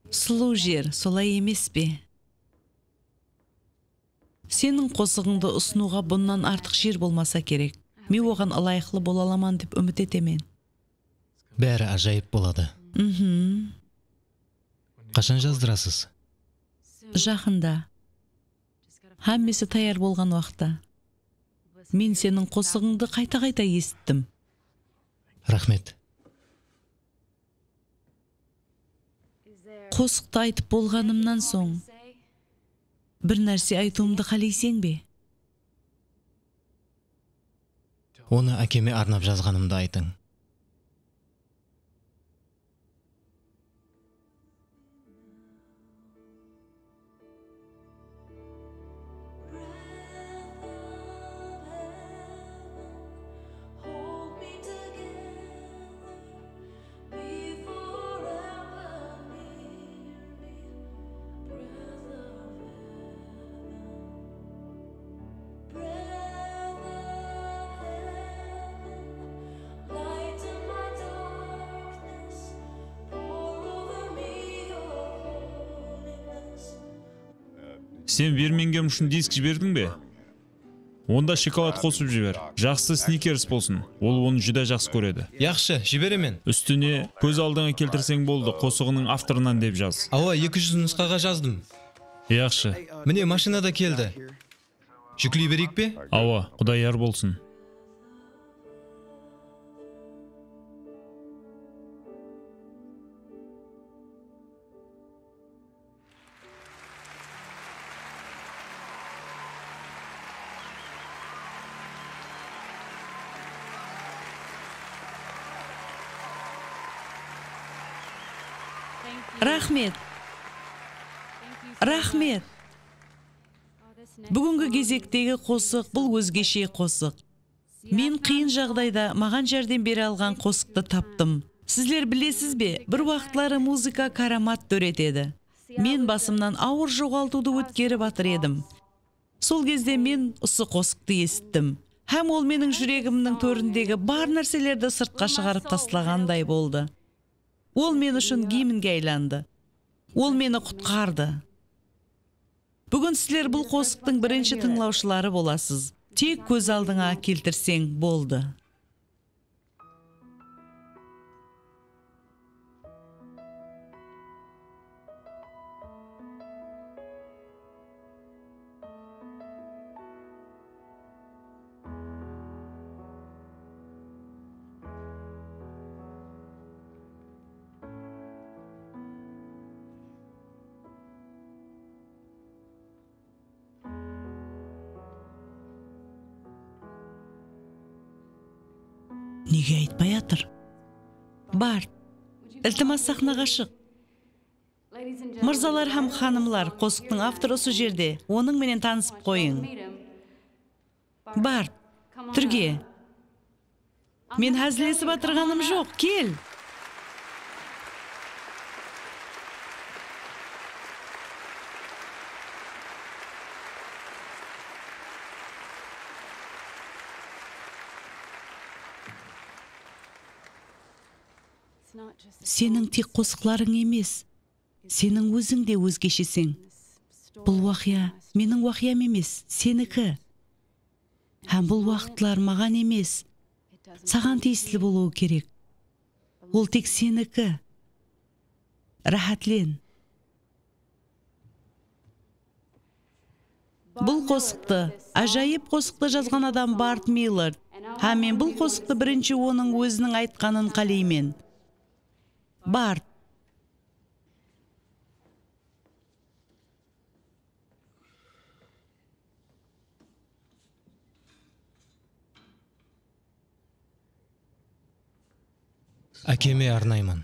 Сұлу жер, солай емес пе? Сенің қосығыңды ұсынуға бұннан артық жер болмаса керек. Мен оған лайықлы бола аламын деп үміт етемін. Бәрі ажайып болады. Қашан жаздырасыз? Жақында. Һәммесі таяр болған уақытта. Мен сенің қосығыңды қайта естіттім. Рахмет. Қосықты айтып болғанымнан соң бір нәрсе айтуымды қалайсың бе? Оны әкеме арнап жазғанымды айтың. Сен Бирмингем үшін диск жібердің бе? Онда шоколад қосып жібер. Жақсы сникерс болсын. Ол оны жүдә жақсы көреді. Яхшы, жіберемен. Үстіне көз алдыңа келтірсең болды, қосығының авторынан деп жаз. Ава, 200 нұсқаға жаздым. Яқшы. Міне машинада келді. Жүклей берейік пе? Ава, Құдай яр болсын. Рахмет. Рахмет. Бүгінгі кезектегі қосық бұл өзгеше қосық. Мен қиын жағдайда маған жәрдем бере алған қосықты таптым. Сіздер білесіз бе, бір уақытлары музыка карамат төретеді. Мен басымнан ауыр жоғалтуды өткеріп атыр едім. Сол кезде мен осы қосықты естім. Һәм ол менің жүрегімнің төріндегі бар нәрселерді сыртқа шығарып тастағандай болды. Ол мен үшін гимнге айланды. Ол мені құтқарды. Бүгін сіздер бұл қосықтың бірінші тыңлаушылары боласыз. Тек көз алдыңа келтірсең болды. Неге айтпай атыр? Барт, ілтимас сахнаға шық. Мырзалар һәм ханымлар, қосықтың авторы осы жерде. Оның менен танысып қойың. Барт, түрге. Мен әзілесіп атырғаным жоқ, кел. Сенің тек қосықларың емес, сенің өзің де өзгешесің. Бұл уақия менің уақиям емес, сенікі. Һәм бұл уақытлар маған емес, саған тиесілі болуы керек. Ол тек сенікі. Рахатлен. Бұл қосықты, ажайып қосықты жазған адам Барт Миллард. Һәм мен бұл қосықты бірінші оның өзінің айтқанын қалеймен. Барт. Әкеме арнаймын.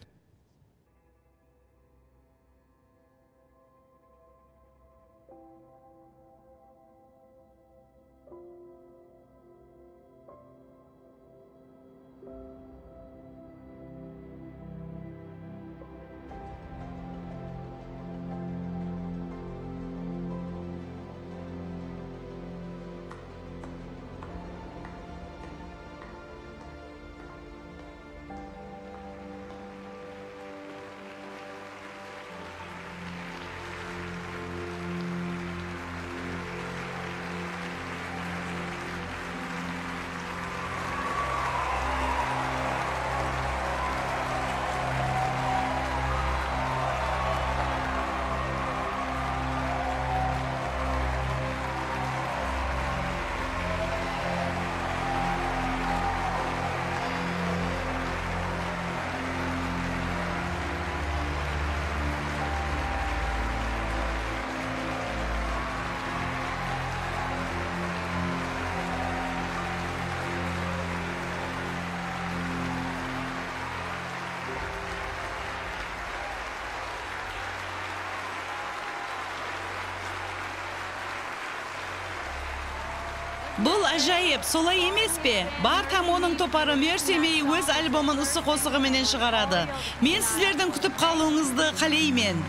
Бұл ажайып, солай емес пе? Барт һәм оның топары Мерси Мэй өз альбомын осы қосығы менен шығарады. Мен сіздердің күтіп қалуыңызды қалеймен.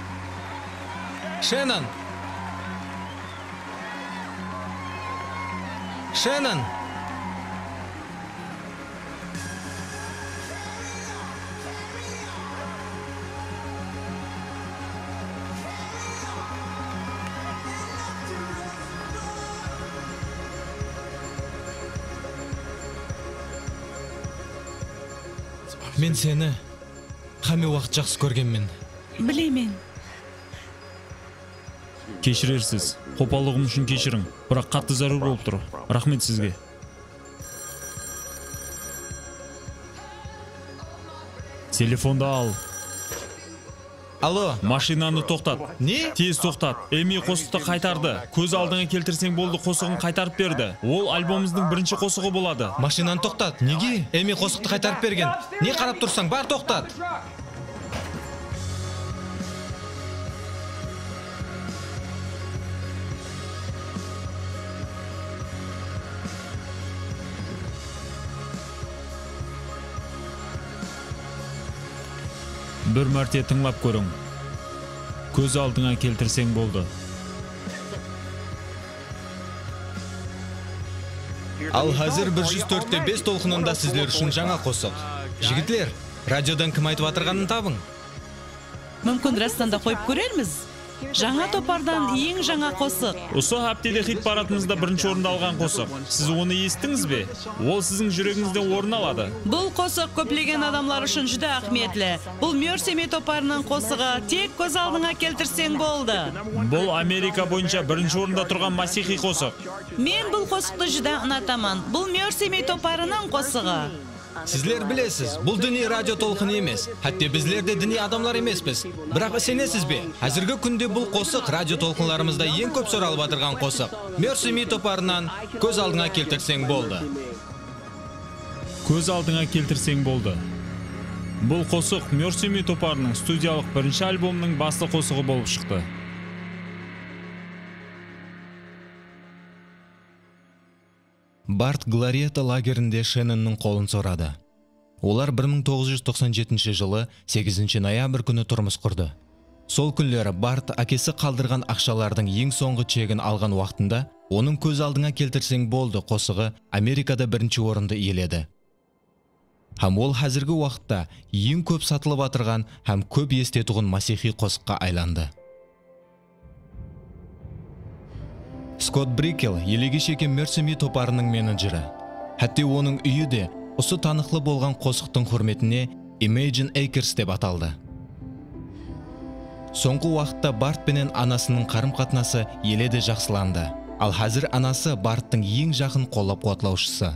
Шеннон! Шеннон! Мен сені қаме уақыт жақсы көргенмен. Білеймен. Кешірерсіз. Қопалығым үшін кешірің. Бірақ қатты зарур болып тұр. Рахмет сізге. Телефонды ал. Алло, Машинаны тоқтат. не? Тез тоқтат. Эми қосықты қайтарды. Көз алдыңа келтірсең болды, қосығын қайтарып берді. Ол альбомымыздың бірінші қосығы болады. Машинаны тоқтат. Неге? Эми қосықты қайтарып берген. Не қарап тұрсаң, бар тоқтат. Бір мәрте тыңлап көрің. Көз алдыңа келтірсең болды. Ал қазір 104.5 толқынында сіздер үшін жаңа қосық. Жігітлер, радиодан кім айтып атырғанын табың. Мүмкін растанда қойып көрерміз. Жаңа топардан ең жаңа қосық. Осы аптеде хит парадымызда бірінші орынды алған қосық. Сіз оны естіңіз бе? Ол сіздің жүрегіңізден орын алады. Бұл қосық көплеген адамлар үшін жүдә ахметлі. Бұл Мерсеми топарының қосығы, тек көз алдыңа келтірсең болды. Бұл Америка бойынша бірінші орында тұрған масихи қосық. Мен бұл қосықты жүдә ұнатамын. Бұл Мерсеми топарының қосығы. Сіздер білесіз, бұл діни радио толқын емес. Хәтте біздер де діни адамлар емеспіз. Бірақ сенесіз бе? Әзіргі күнде бұл қосық радио толқынларымызда ең көп сұралып атырған қосық. Мерсеми топарынан көз алдыңа келтірсең болды. Көз алдыңа келтірсең болды. Бұл қосық Мерсеми топарының студиялық бірінші альбомының басты қосығы болып шықты. Барт Глориета лагерінде Шеннонның қолын сорады. Олар 1997 жылы 8 ноябрь күні тұрмыс құрды. Сол күндері Барт әкесі қалдырған ақшалардың ең соңғы чегін алған уақытында, оның көз алдыңа келтірсең болды қосығы Америкада бірінші орынды иеледі. Һәм ол қазіргі уақытта ең көп сатылып атырған һәм көп естетуғын масихи қосыққа айланды. Скотт Брикел елеге шекен Мерсеми топарының менеджері. Хәтте оның үйі де осы танықлы болған қосықтың құрметіне Imagine Acres деп аталды. Соңғы уақытта Барт пенен анасының қарым-қатынасы еледе жақсыланды. Ал қазір анасы Барттың ең жақын қолап-қуатлаушысы.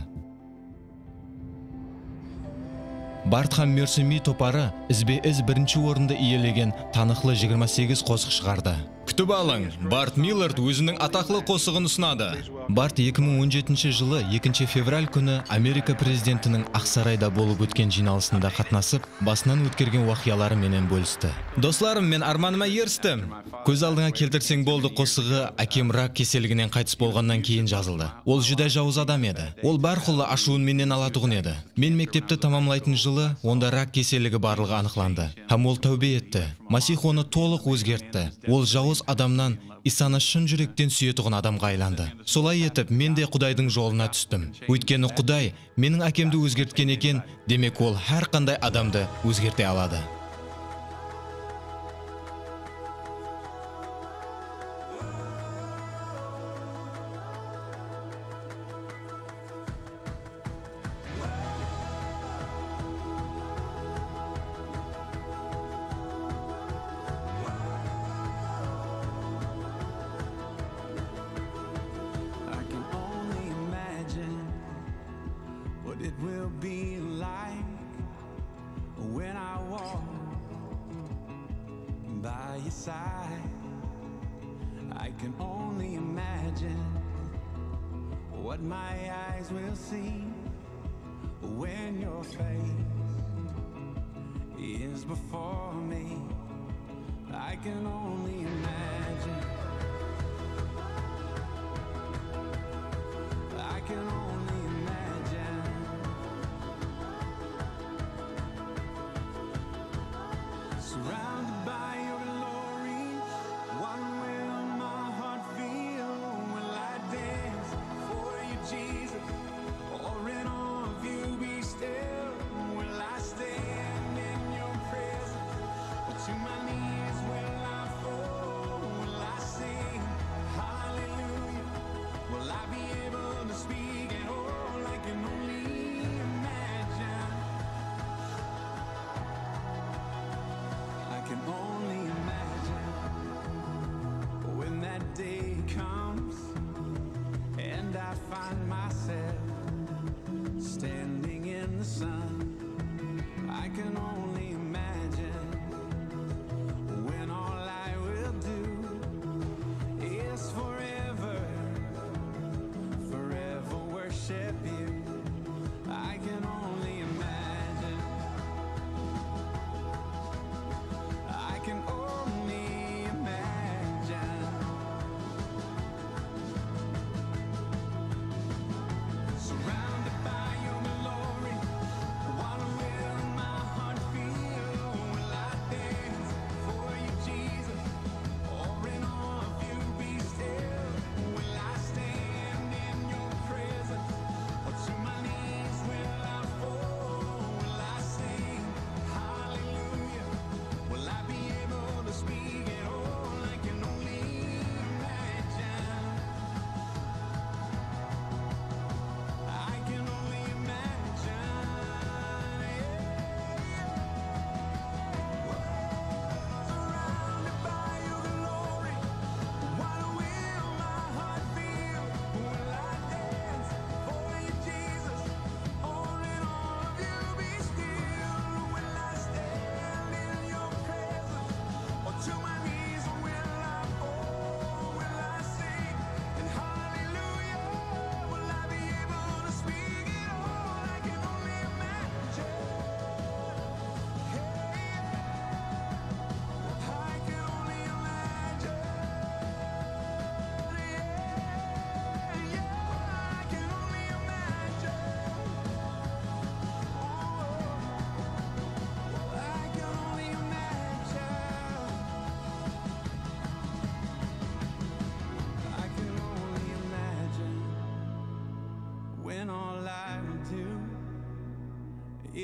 Барт һәм Мерсеми топары ізбе-із бірінші орынды иелеген танықлы 28 қосық шығарды. Күтіп алың, Барт Миллард өзінің атақлы қосығын ұсынады. Барт 2017 жылы 2 февраль күні Америка президентінің Ақсарайда болып өткен жиналысында қатнасып, басынан өткерген уақиялары менен бөлісті. Достарым, мен арманыма ерістім. Көз алдыңа келтірсең болды қосығы әкем рак кеселігінен қайтыс болғаннан кейін жазылды. Ол жүдә жауыз адам еді. Ол барқұлы ашуын менен алатұғын еді. Мен мектепті тамамлайтын жылы онда рак кеселігі барлығы анықланды. Һәм ол тәубе етті. Масих оны толық өзгертті. Ол жауыз адамнан Исаны шын жүректен сүйетұғын адамға айланды. Солай етіп, мен де Құдайдың жолына түстім. Өйткені Құдай менің әкемді өзгерткен екен, демек ол әр қандай адамды өзгерте алады. It will be like when I walk by your side. I can only imagine what my eyes will see when your face is before me. I can only imagine. I can only imagine. Surrounded by your glory, what will my heart feel? Will I dance for you, Jesus, or in awe of you be still? Will I stand in your presence, or to my knees will I fall? Will I sing hallelujah? Will I be able to speak and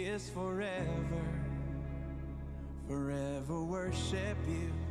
is forever, forever worship you.